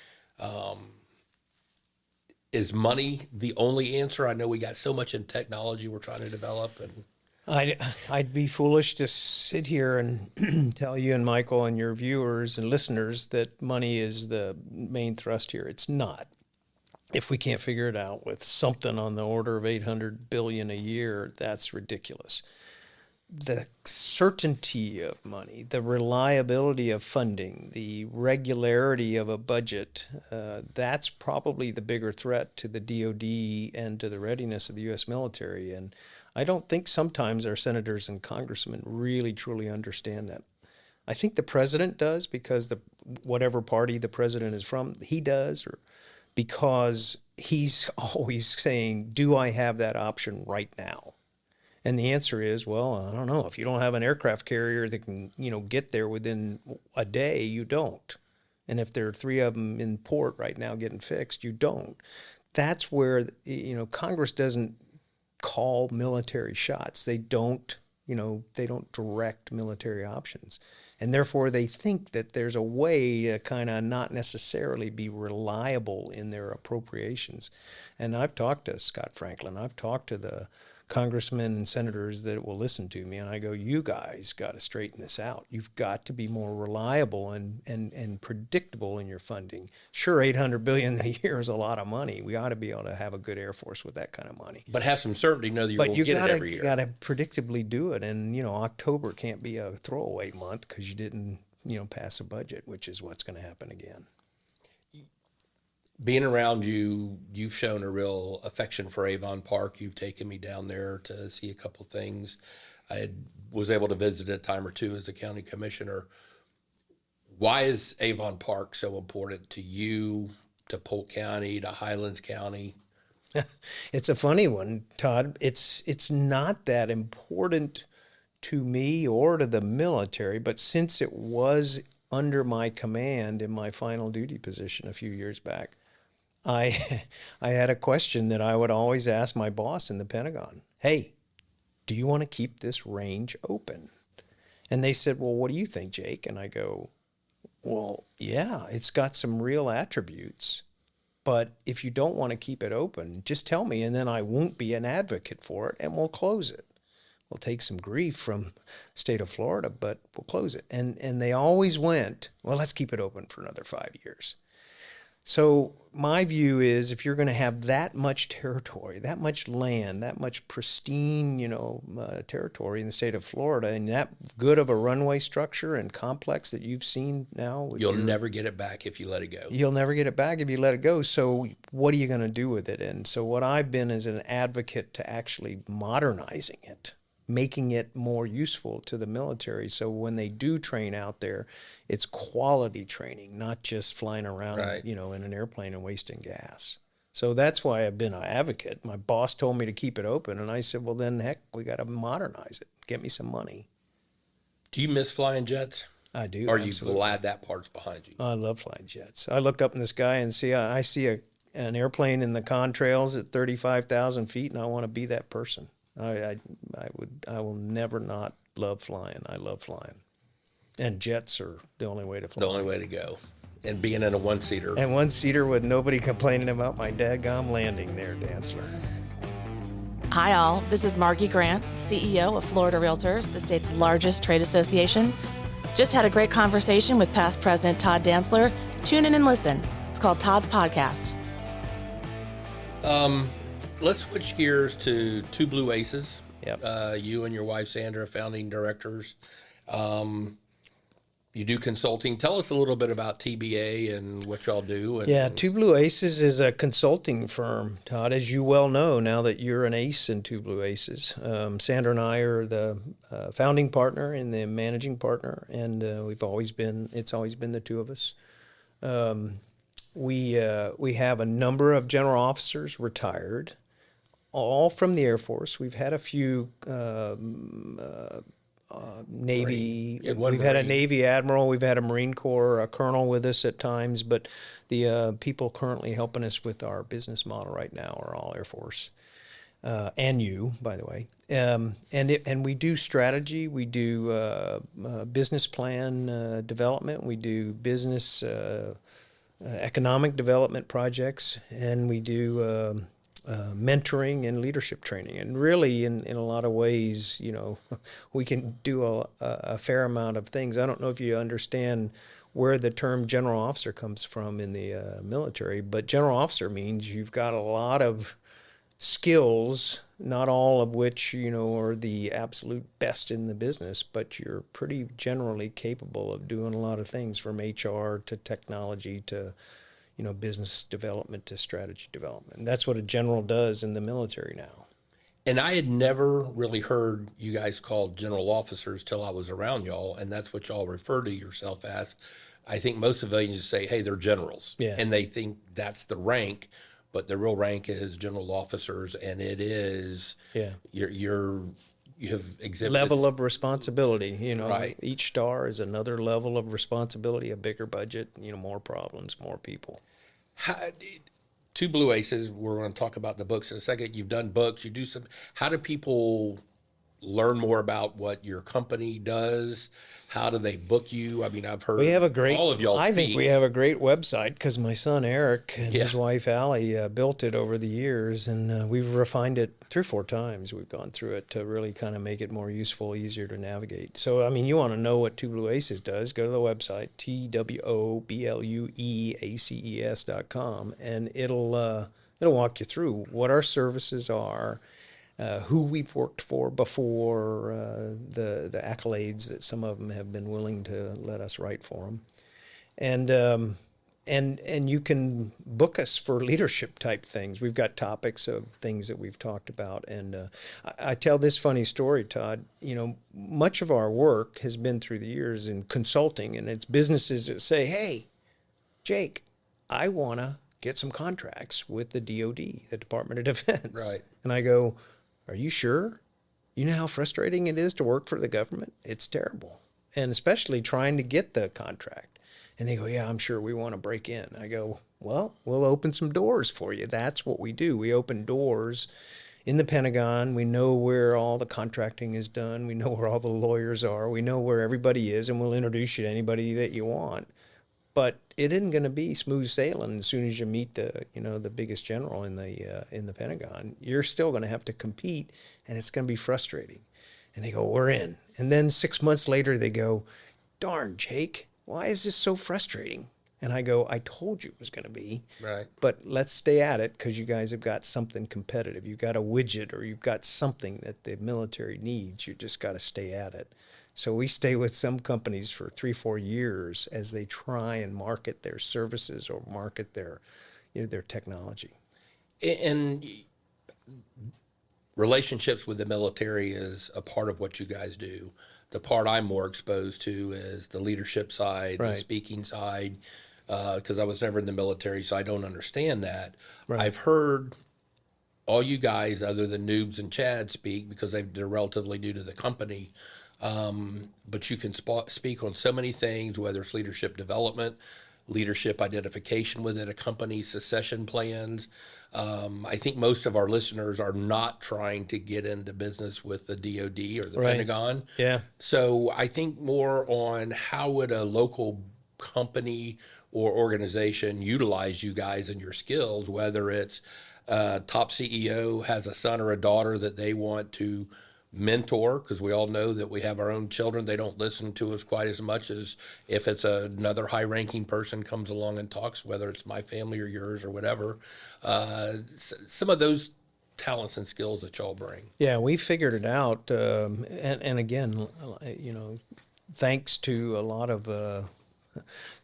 Is money the only answer? I know we got so much in technology we're trying to develop, and I'd be foolish to sit here and tell you and Michael and your viewers and listeners that money is the main thrust here. It's not. If we can't figure it out with something on the order of $800 billion a year, that's ridiculous. The certainty of money, the reliability of funding, the regularity of a budget, that's probably the bigger threat to the DOD and to the readiness of the U.S. military. And I don't think sometimes our senators and congressmen really, truly understand that. I think the president does because whatever party the president is from, he does, or because he's always saying, do I have that option right now? And the answer is, well, I don't know. If you don't have an aircraft carrier that can, get there within a day, you don't. And if there are 3 of them in port right now getting fixed, you don't. That's where, Congress doesn't call military shots. They don't direct military options. And therefore, they think that there's a way to kind of not necessarily be reliable in their appropriations. And I've talked to Scott Franklin. I've talked to the congressmen and senators that will listen to me, and I go, you guys got to straighten this out. You've got to be more reliable and predictable in your funding. Sure, $800 billion a year is a lot of money. We ought to be able to have a good Air Force with that kind of money. But have some certainty, know that you're going to get it every year. You got to predictably do it, and October can't be a throwaway month because you didn't pass a budget, which is what's going to happen again. Being around you, you've shown a real affection for Avon Park. You've taken me down there to see a couple things. I was able to visit a time or two as a county commissioner. Why is Avon Park so important to you, to Polk County, to Highlands County? It's a funny one, Todd. It's not that important to me or to the military, but since it was under my command in my final duty position a few years back, I had a question that I would always ask my boss in the Pentagon. Hey, do you want to keep this range open? And they said, well, what do you think, Jake? And I go, well, yeah, it's got some real attributes. But if you don't want to keep it open, just tell me, and then I won't be an advocate for it, and we'll close it. We'll take some grief from the state of Florida, but we'll close it. And they always went, well, let's keep it open for another 5 years. So my view is if you're going to have that much territory, that much land, that much pristine, territory in the state of Florida, and that good of a runway structure and complex that you've seen now. You'll never get it back if you let it go. You'll never get it back if you let it go. So what are you going to do with it? And so what I've been is an advocate to actually modernizing it, making it more useful to the military. So when they do train out there, it's quality training, not just flying around, right, in an airplane and wasting gas. So that's why I've been an advocate. My boss told me to keep it open, and I said, well, then, heck, we got to modernize it. Get me some money. Do you miss flying jets? I do. Are absolutely. you glad that part's behind you? I love flying jets. I look up in the sky and I see an airplane in the contrails at 35,000 feet, and I want to be that person. I will never not love flying. I love flying. And jets are the only way to fly. The only way to go. And being in a one-seater. And one-seater with nobody complaining about my dadgum landing there, Dantzler. Hi, all. This is Margie Grant, CEO of Florida Realtors, the state's largest trade association. Just had a great conversation with past President Todd Dantzler. Tune in and listen. It's called Todd's Podcast. Let's switch gears to Two Blue Aces. Yep. You and your wife, Sandra, founding directors. You do consulting. Tell us a little bit about TBA and what y'all do. And, Yeah, Two Blue Aces is a consulting firm, Todd, as you well know now that you're an ace in Two Blue Aces. Sandra and I are the founding partner and the managing partner, and it's always been the two of us. We have a number of general officers retired, all from the Air Force. We've had a few Navy. Marine. One We've had a Marine. Navy admiral. We've had a Marine Corps colonel with us at times. But the people currently helping us with our business model right now are all Air Force, and you, by the way. And we do strategy. We do business plan development. We do business economic development projects, and we do mentoring and leadership training. And really, in a lot of ways, we can do a fair amount of things. I don't know if you understand where the term general officer comes from in the military, but general officer means you've got a lot of skills, not all of which, are the absolute best in the business, but you're pretty generally capable of doing a lot of things from HR to technology to business development to strategy development. And that's what a general does in the military now. And I had never really heard you guys called general officers till I was around y'all, and that's what y'all refer to yourself as. I think most civilians just say, hey, they're generals. Yeah. And they think that's the rank, but the real rank is general officers, and it is you have exhibited level of responsibility. Right. Each star is another level of responsibility, a bigger budget, more problems, more people. Two Blue Aces, we're going to talk about the books in a second. You've done books, you do some. How do people learn more about what your company does? How do they book you? I mean, I've heard all of y'all I speak. think we have a great website because my son Eric and his wife Allie built it over the years, and we've refined it 3 or 4 times. We've gone through it to really kind of make it more useful, easier to navigate. So, I mean, you want to know what Two Blue Aces does, go to the website, TWOBLUEACES.com, and it'll walk you through what our services are, who we've worked for before, the accolades that some of them have been willing to let us write for them, and you can book us for leadership type things. We've got topics of things that we've talked about, and I tell this funny story, Todd. Much of our work has been through the years in consulting, and it's businesses that say, "Hey, Jake, I want to get some contracts with the DoD, the Department of Defense." Right. And I go, "Are you sure? You know how frustrating it is to work for the government? It's terrible. And especially trying to get the contract." And they go, "Yeah, I'm sure, we want to break in." I go, "Well, we'll open some doors for you." That's what we do. We open doors in the Pentagon. We know where all the contracting is done. We know where all the lawyers are. We know where everybody is, and we'll introduce you to anybody that you want. But it isn't going to be smooth sailing as soon as you meet the biggest general in the Pentagon. You're still going to have to compete, and it's going to be frustrating. And they go, "We're in." And then 6 months later, they go, "Darn, Jake, why is this so frustrating?" And I go, "I told you it was going to be. Right. But let's stay at it because you guys have got something competitive. You've got a widget or you've got something that the military needs. You just got to stay at it." So we stay with some companies for 3, 4 years as they try and market their services or market their technology. And relationships with the military is a part of what you guys do. The part I'm more exposed to is the leadership side, the speaking side, because I was never in the military, so I don't understand that. Right. I've heard all you guys, other than Noobs and Chad, speak because they're relatively new to the company. But you can speak on so many things, whether it's leadership development, leadership identification within a company, succession plans. I think most of our listeners are not trying to get into business with the DoD or the Pentagon. Yeah. So I think more on how would a local company or organization utilize you guys and your skills, whether it's top CEO has a son or a daughter that they want to mentor, because we all know that we have our own children. They don't listen to us quite as much as if it's another high-ranking person comes along and talks, whether it's my family or yours or whatever. Some of those talents and skills that y'all bring. Yeah, we figured it out. And again, thanks to a lot of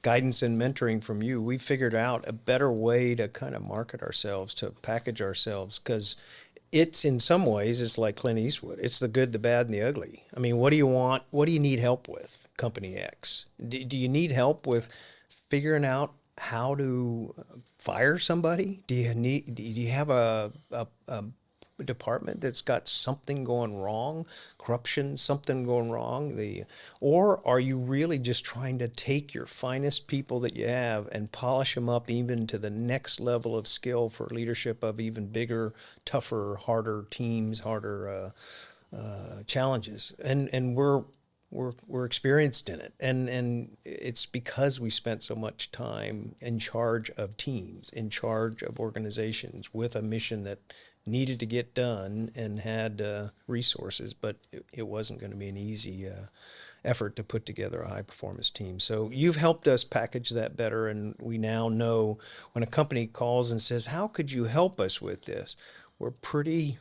guidance and mentoring from you, we figured out a better way to kind of market ourselves, to package ourselves, because it's in some ways it's like Clint Eastwood. It's the good, the bad, and the ugly. I mean, what do you want? What do you need help with, Company X? Do you need help with figuring out how to fire somebody? Do you have a department that's got something going wrong, corruption, something going wrong, or are you really just trying to take your finest people that you have and polish them up even to the next level of skill for leadership of even bigger, tougher, harder teams, harder challenges? And we're experienced in it, and it's because we spent so much time in charge of teams, in charge of organizations with a mission that needed to get done and had resources, but it wasn't going to be an easy effort to put together a high-performance team. So you've helped us package that better, and we now know when a company calls and says, how could you help us with this? We're pretty,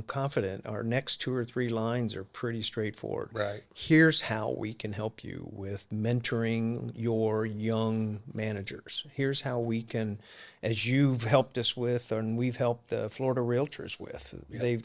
confident. Our next 2 or 3 lines are pretty straightforward. Right. Here's how we can help you with mentoring your young managers. Here's how we can, as you've helped us with, and we've helped the Florida Realtors with. Yep.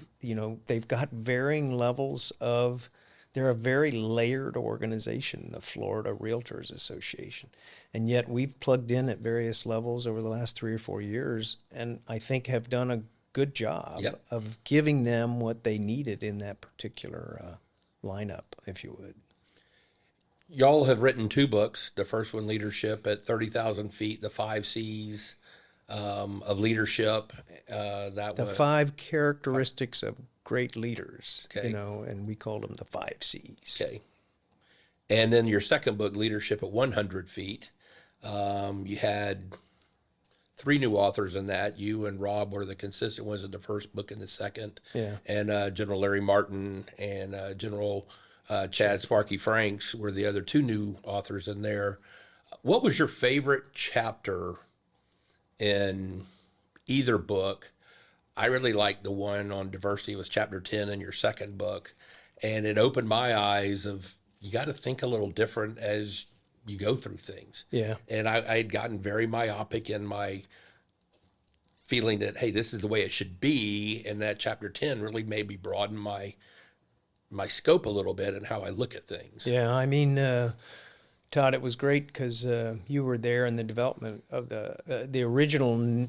They've got varying levels of. They're a very layered organization, the Florida Realtors Association. And yet we've plugged in at various levels over the last 3 or 4 years, and I think have done a good job yep. of giving them what they needed in that particular lineup, if you would. Y'all have written 2 books. The first one, Leadership at 30,000 Feet, the 5 C's of leadership. The 5 characteristics of great leaders, okay. And we called them the 5 C's. Okay. And then your second book, Leadership at 100 Feet, you had 3 new authors in that. You and Rob were the consistent ones in the first book and the second. Yeah. And General Larry Martin and General Chad Sparky Franks were the other 2 new authors in there. What was your favorite chapter in either book? I really liked the one on diversity. It was chapter 10 in your second book. And it opened my eyes of, you got to think a little different as you go through things. Yeah. And I had gotten very myopic in my feeling that, hey, this is the way it should be. And that chapter 10 really made me broaden my scope a little bit and how I look at things. Yeah, I mean, Todd, it was great because you were there in the development of the original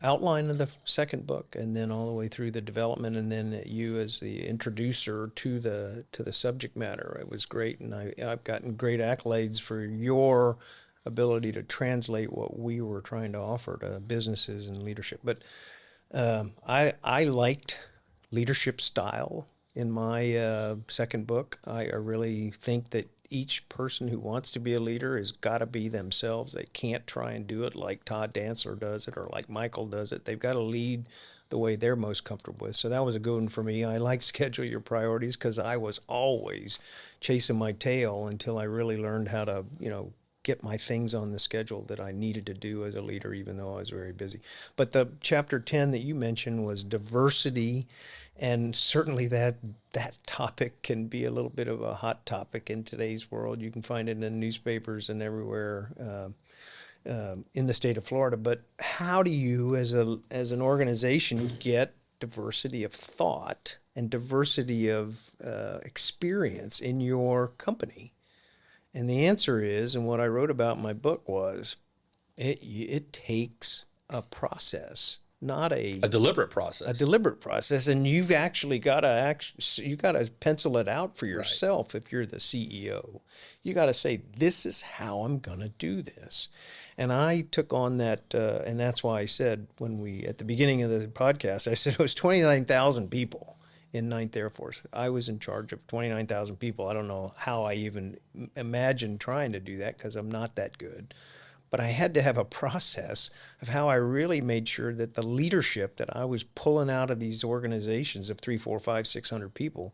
outline of the second book, and then all the way through the development, and then you as the introducer to the subject matter. It was great, and I've gotten great accolades for your ability to translate what we were trying to offer to businesses and leadership. But I liked leadership style in my second book. I really think that each person who wants to be a leader has got to be themselves. They can't try and do it like Todd Dantzler does it or like Michael does it. They've got to lead the way they're most comfortable with. So that was a good one for me. I like Schedule Your Priorities because I was always chasing my tail until I really learned how to, get my things on the schedule that I needed to do as a leader, even though I was very busy. But the chapter 10 that you mentioned was diversity, and certainly that topic can be a little bit of a hot topic in today's world. You can find it in newspapers and everywhere in the state of Florida. But how do you, as an organization, get diversity of thought and diversity of experience in your company? And the answer is, and what I wrote about in my book was, it takes a process, not a deliberate process. A deliberate process, and you've actually got to pencil it out for yourself. Right. If you're the CEO, you got to say, this is how I'm going to do this. And I took on that, and that's why I said at the beginning of the podcast, I said it was 29,000 people. In 9th Air Force. I was in charge of 29,000 people. I don't know how I even imagined trying to do that because I'm not that good. But I had to have a process of how I really made sure that the leadership that I was pulling out of these organizations of 3, 4, 5, 600 people,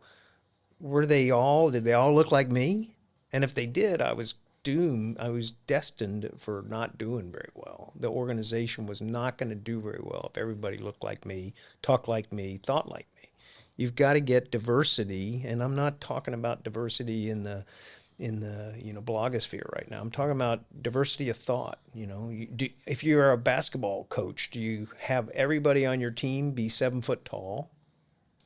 did they all look like me? And if they did, I was doomed. I was destined for not doing very well. The organization was not going to do very well if everybody looked like me, talked like me, thought like me. You've got to get diversity, and I'm not talking about diversity in the blogosphere right now. I'm talking about diversity of thought. If you're a basketball coach, do you have everybody on your team be 7 foot tall?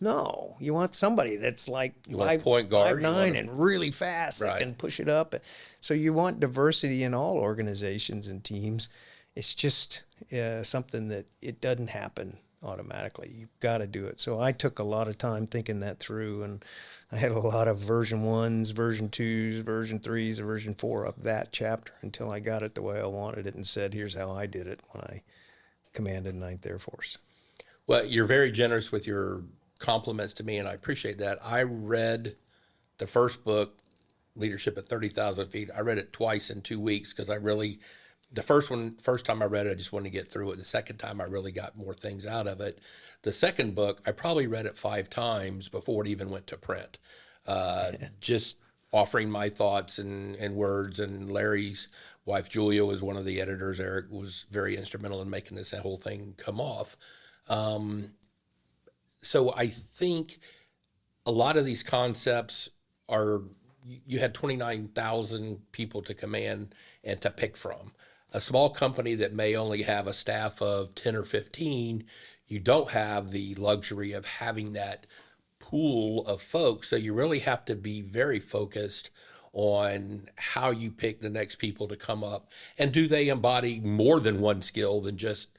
No, you want somebody that's like You want a point guard, 5'9" and really fast that Right. can push it up. So you want diversity in all organizations and teams. It's just something that it doesn't happen automatically. You've got to do it. So I took a lot of time thinking that through, and I had a lot of version 1s, version 2s, version 3s, and version 4 of that chapter until I got it the way I wanted it and said, here's how I did it when I commanded 9th Air Force. Well, you're very generous with your compliments to me, and I appreciate that. I read the first book, Leadership at 30,000 Feet. I read it twice in 2 weeks because the first time I read it, I just wanted to get through it. The second time, I really got more things out of it. The second book, I probably read it 5 times before it even went to print. Just offering my thoughts and words. And Larry's wife, Julia, was one of the editors. Eric was very instrumental in making this whole thing come off. So I think a lot of these concepts you had 29,000 people to command and to pick from. A small company that may only have a staff of 10 or 15, you don't have the luxury of having that pool of folks. So you really have to be very focused on how you pick the next people to come up. And do they embody more than one skill than just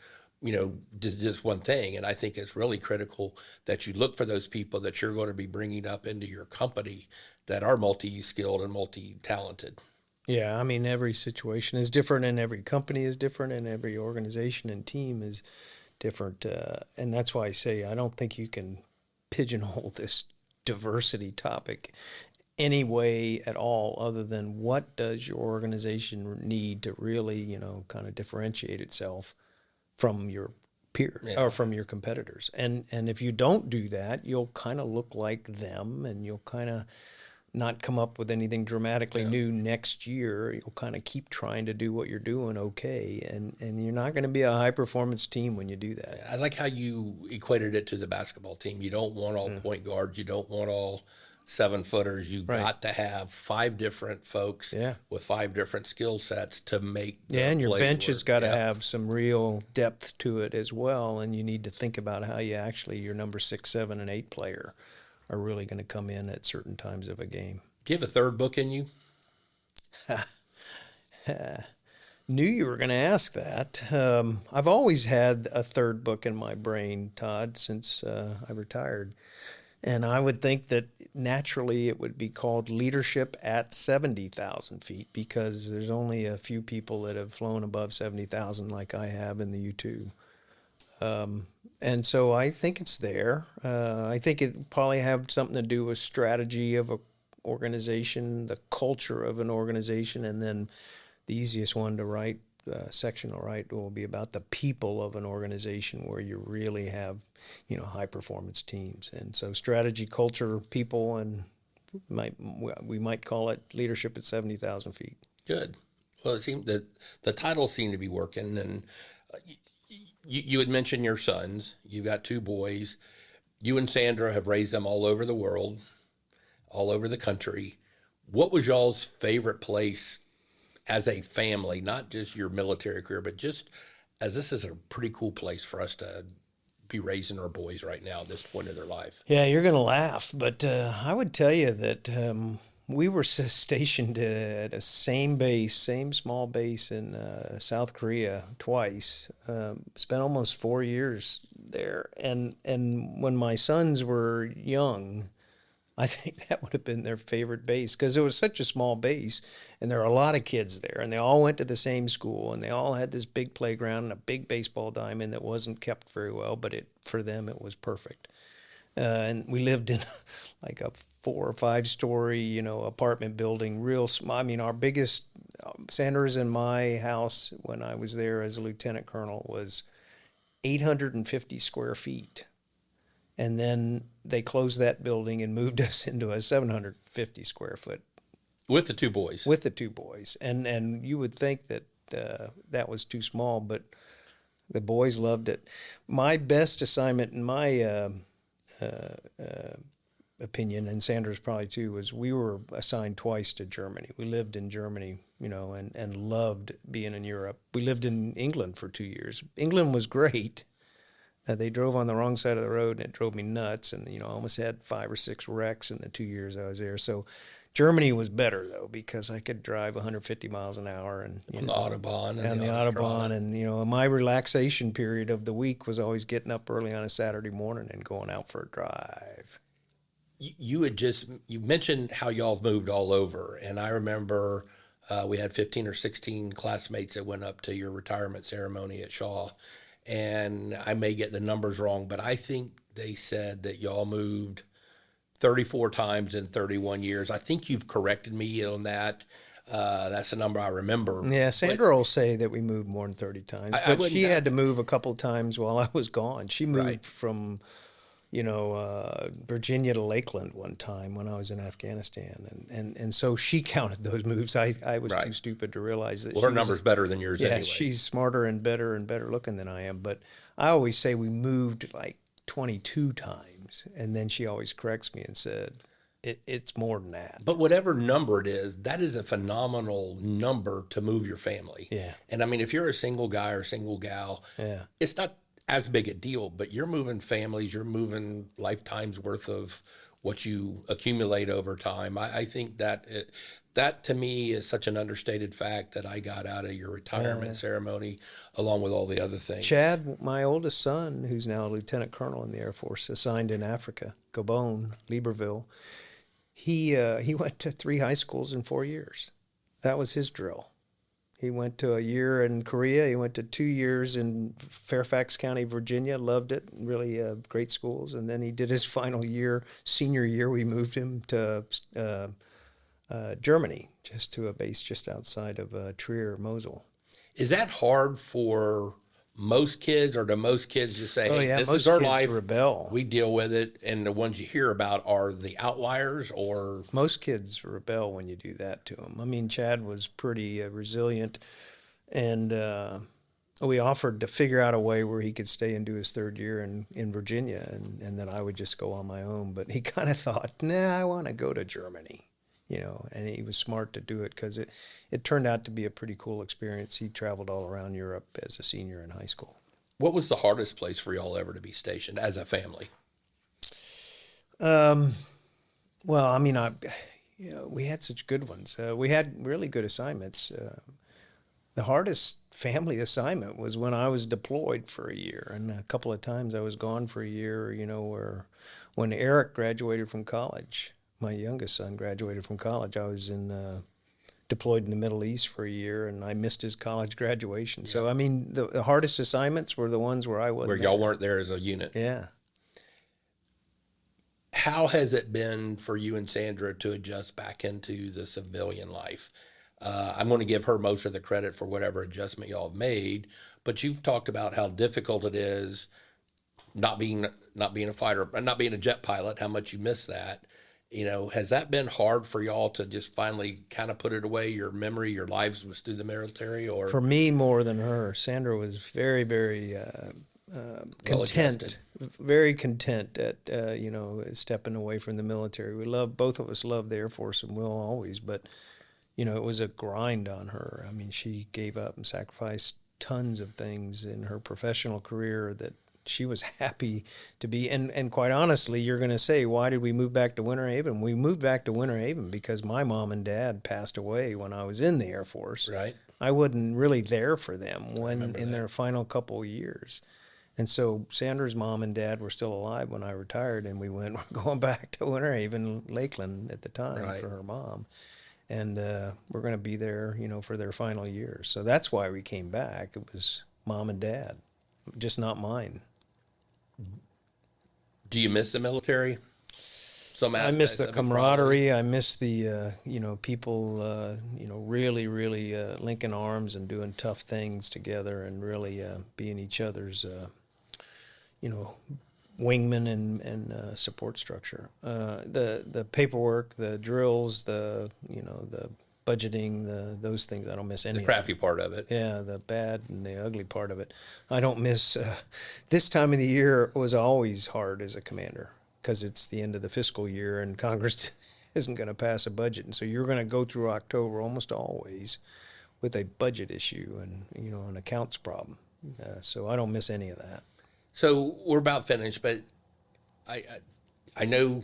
one thing? And I think it's really critical that you look for those people that you're going to be bringing up into your company that are multi-skilled and multi-talented. Yeah, I mean, every situation is different, and every company is different, and every organization and team is different. And that's why I say I don't think you can pigeonhole this diversity topic any way at all other than what does your organization need to really, kind of differentiate itself from your peer or from your competitors. And if you don't do that, you'll kind of look like them, and you'll kind of not come up with anything dramatically new next year. You'll kind of keep trying to do what you're doing okay, and you're not going to be a high-performance team when you do that. I like how you equated it to the basketball team. You don't want all point guards. You don't want all 7-footers. You got to have 5 different folks with 5 different skill sets to make and your bench work. has got to have some real depth to it as well, and you need to think about how your number 6, 7, and 8 player are really going to come in at certain times of a game. Do you have a third book in you? Knew you were going to ask that. I've always had a third book in my brain, Todd, since I retired. And I would think that naturally it would be called Leadership at 70,000 Feet, because there's only a few people that have flown above 70,000 like I have in the U-2. And so I think it's there. I think it probably have something to do with strategy of an organization, the culture of an organization, and then the easiest one to write, section to write, will be about the people of an organization where you really have, high performance teams. And so strategy, culture, people, and we might call it Leadership at 70,000 Feet. Good. Well, it seemed that the titles seem to be working, and you had mentioned your sons. You've got 2 boys. You and Sandra have raised them all over the world, all over the country. What was y'all's favorite place as a family, not just your military career, but just as this is a pretty cool place for us to be raising our boys right now at this point in their life? Yeah, you're going to laugh, but I would tell you that we were stationed at a same small base in South Korea twice. Spent almost 4 years there, and when my sons were young, I think that would have been their favorite base, because it was such a small base, and there were a lot of kids there, and they all went to the same school, and they all had this big playground and a big baseball diamond that wasn't kept very well, but for them it was perfect. And we lived in like a 4 or 5 story, apartment building, real small. I mean, our biggest, Sanders and my house when I was there as a lieutenant colonel was 850 square feet. And then they closed that building and moved us into a 750 square foot. With the 2 boys. With the 2 boys. And you would think that that was too small, but the boys loved it. My best assignment in my opinion, and Sandra's probably too, was we were assigned twice to Germany. We lived in Germany, and loved being in Europe. We lived in England for 2 years. England was great. They drove on the wrong side of the road, and it drove me nuts. And, I almost had 5 or 6 wrecks in the 2 years I was there. So Germany was better, though, because I could drive 150 miles an hour. And On the Autobahn. And the Autobahn. And, my relaxation period of the week was always getting up early on a Saturday morning and going out for a drive. You mentioned how y'all have moved all over. And I remember we had 15 or 16 classmates that went up to your retirement ceremony at Shaw. And I may get the numbers wrong, but I think they said that y'all moved 34 times in 31 years. I think you've corrected me on that. That's the number I remember. Yeah, Sandra will say that we moved more than 30 times. But she had to move a couple of times while I was gone. She moved from, Virginia to Lakeland one time when I was in Afghanistan. And so she counted those moves. I was too stupid to realize that. Well, her number's better than yours anyway. Yeah, she's smarter and better looking than I am. But I always say we moved like 22 times. And then she always corrects me and said, it's more than that. But whatever number it is, that is a phenomenal number to move your family. Yeah. And I mean, if you're a single guy or single gal, it's not as big a deal, but you're moving families, you're moving lifetimes worth of what you accumulate over time. I think that that to me is such an understated fact that I got out of your retirement ceremony, along with all the other things. Chad, my oldest son, who's now a lieutenant colonel in the Air Force, assigned in Africa, Gabon, Libreville, he went to 3 high schools in 4 years. That was his drill. He went to a year in Korea. He went to 2 years in Fairfax County, Virginia. Loved it. Really great schools. And then he did his final year, senior year. We moved him to Germany, just to a base just outside of Trier, Mosul. Is that hard for most kids, or do most kids just say, "Hey, this most is our kids life. Rebel. We deal with it," and the ones you hear about are the outliers? Or most kids rebel when you do that to them. I mean, Chad was pretty resilient, and we offered to figure out a way where he could stay and do his 3rd year in Virginia, and then I would just go on my own. But he kind of thought, nah, I want to go to Germany. And he was smart to do it because it turned out to be a pretty cool experience. He traveled all around Europe as a senior in high school. What was the hardest place for y'all ever to be stationed as a family? Well, I mean, we had such good ones. We had really good assignments. The hardest family assignment was when I was deployed for a year, and a couple of times I was gone for a year. When Eric graduated from college. My youngest son graduated from college. I was deployed in the Middle East for a year, and I missed his college graduation. So, I mean, the hardest assignments were the ones where I wasn't where y'all weren't there as a unit. Yeah. How has it been for you and Sandra to adjust back into the civilian life? I'm going to give her most of the credit for whatever adjustment y'all have made, but you've talked about how difficult it is not being a fighter, not being a jet pilot, how much you miss that. Has that been hard for y'all to just finally kind of put it away, your memory, your lives was through the military? Or for me, more than her. Sandra was very, very content, very content at, stepping away from the military. Both of us loved the Air Force and will always, but, it was a grind on her. I mean, she gave up and sacrificed tons of things in her professional career that she was happy to be. And quite honestly, you're going to say, why did we move back to Winter Haven? We moved back to Winter Haven because my mom and dad passed away when I was in the Air Force. Right. I wasn't really there for them in their final couple of years. And so Sandra's mom and dad were still alive when I retired, and we're going back to Winter Haven, Lakeland at the time for her mom. And we're going to be there, for their final years. So that's why we came back. It was mom and dad, just not mine. Do you miss the military? I miss the camaraderie. I miss the, people, really, really linking arms and doing tough things together, and really being each other's, wingman and support structure. The paperwork, the drills, the budgeting, those things, I don't miss any. The crappy part of it. Yeah, the bad and the ugly part of it. I don't miss. This time of the year was always hard as a commander. because it's the end of the fiscal year and Congress isn't going to pass a budget. And so you're going to go through October almost always with a budget two and, an accounts problem. So I don't miss any of that. So we're about finished, but I know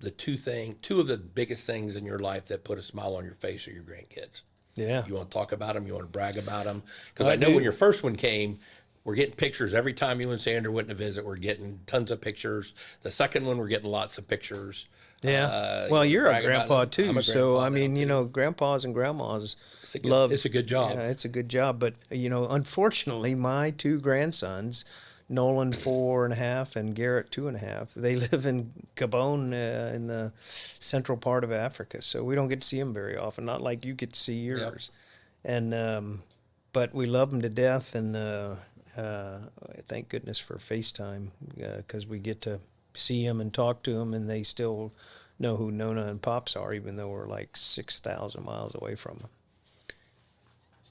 the two of the biggest things in your life that put a smile on your face are your grandkids. Yeah. You want to talk about them? You want to brag about them? Because I I know do. when your first one came, we're getting pictures every time you and Sandra went to visit. We're getting tons of pictures. The second one, we're getting lots of pictures. Yeah. Well, you're a brag about grandpa them. too. I'm a So, grandpa I mean, now, too. grandpas and grandmas It's a good- love. it's a good job. Yeah, it's a good job. But, unfortunately, my two grandsons, Nolan 4.5 and Garrett 2.5, they live in Gabon in the central part of Africa. So we don't get to see them very often, not like you get to see yours. And, but we love them to death. And thank goodness for FaceTime because we get to see them and talk to them, and they still know who Nona and Pops are, even though we're like 6,000 miles away from them.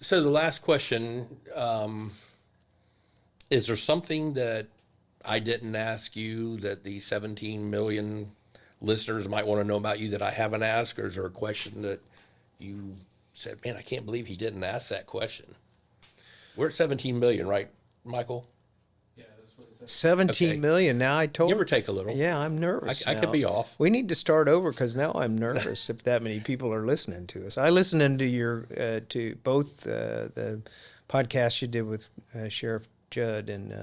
So the last question, is there something that I didn't ask you that the 17 million listeners might want to know about you that I haven't asked? Or is there a question that you said, man, I can't believe he didn't ask that question? We're at 17 million, right, Michael? 17 Okay. million. Now I told Give or take a little. Yeah, I'm nervous. I could now. be off. We need to start over because now I'm nervous if that many people are listening to us. I listened into your to both the podcasts you did with Sheriff Judd and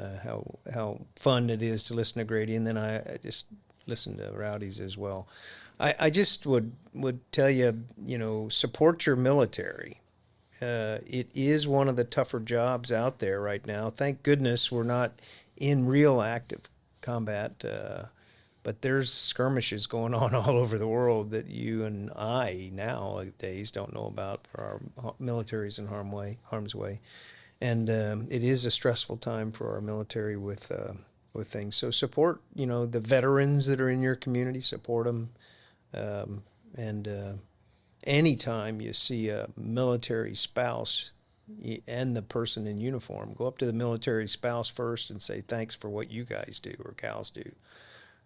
how fun it is to listen to Grady, and then I just listened to Rowdy's as well. I just would tell you, support your military. It is one of the tougher jobs out there right now. Thank goodness we're not in real active combat, but there's skirmishes going on all over the world that you and I nowadays don't know about for our militaries in harm's way. And it is a stressful time for our military with things. So support, the veterans that are in your community, support them. And anytime you see a military spouse and the person in uniform, go up to the military spouse first and say thanks for what you guys do or gals do.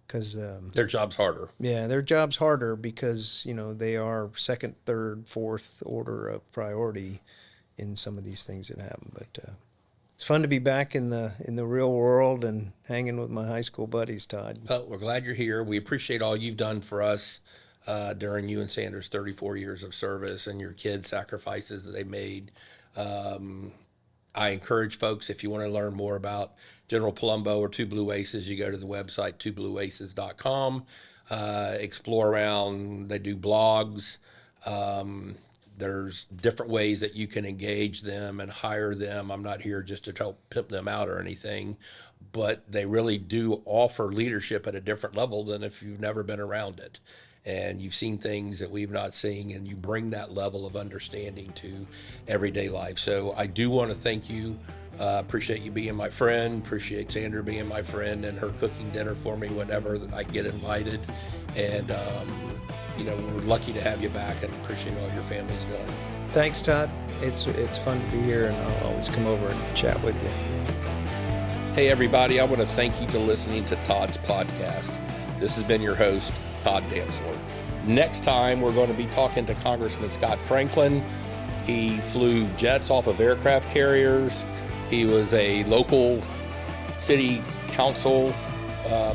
Because Their job's harder. yeah, their job's harder because, they are second, third, fourth order of priority in some of these things that happen. But it's fun to be back in the real world and hanging with my high school buddies, Todd. Well, we're glad you're here. We appreciate all you've done for us during you and Sanders' 34 years of service and your kids' sacrifices that they made. I encourage folks, if you want to learn more about General Polumbo or Two Blue Aces, you go to the website, twoblueaces.com, explore around. They do blogs. There's different ways that you can engage them and hire them. I'm not here just to help pimp them out or anything, but they really do offer leadership at a different level than if you've never been around it. And you've seen things that we've not seen, and you bring that level of understanding to everyday life. So I do want to thank you. Appreciate you being my friend. Appreciate Sandra being my friend and her cooking dinner for me whenever I get invited. And, we're lucky to have you back and appreciate all your family's done. Thanks, Todd. It's fun to be here, and I'll always come over and chat with you. Hey, everybody, I want to thank you for listening to Todd's podcast. This has been your host, Todd Dantzler. Next time, we're going to be talking to Congressman Scott Franklin. He flew jets off of aircraft carriers. He was a local city council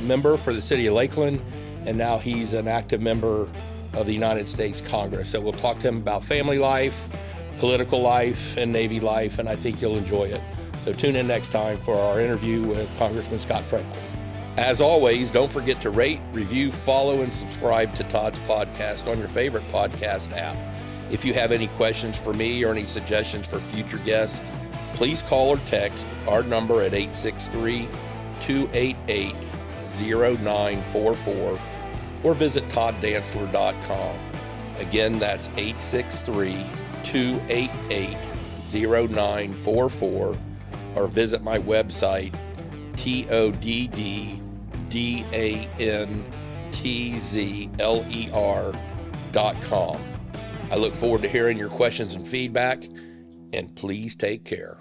member for the city of Lakeland, and now he's an active member of the United States Congress. So we'll talk to him about family life, political life, and Navy life, and I think you'll enjoy it. So tune in next time for our interview with Congressman Scott Franklin. As always, don't forget to rate, review, follow, and subscribe to Todd's podcast on your favorite podcast app. If you have any questions for me or any suggestions for future guests, please call or text our number at 863-288-0944 or visit todddantzler.com. Again, that's 863-288-0944 or visit my website, todddantzler.com. I look forward to hearing your questions and feedback, and please take care.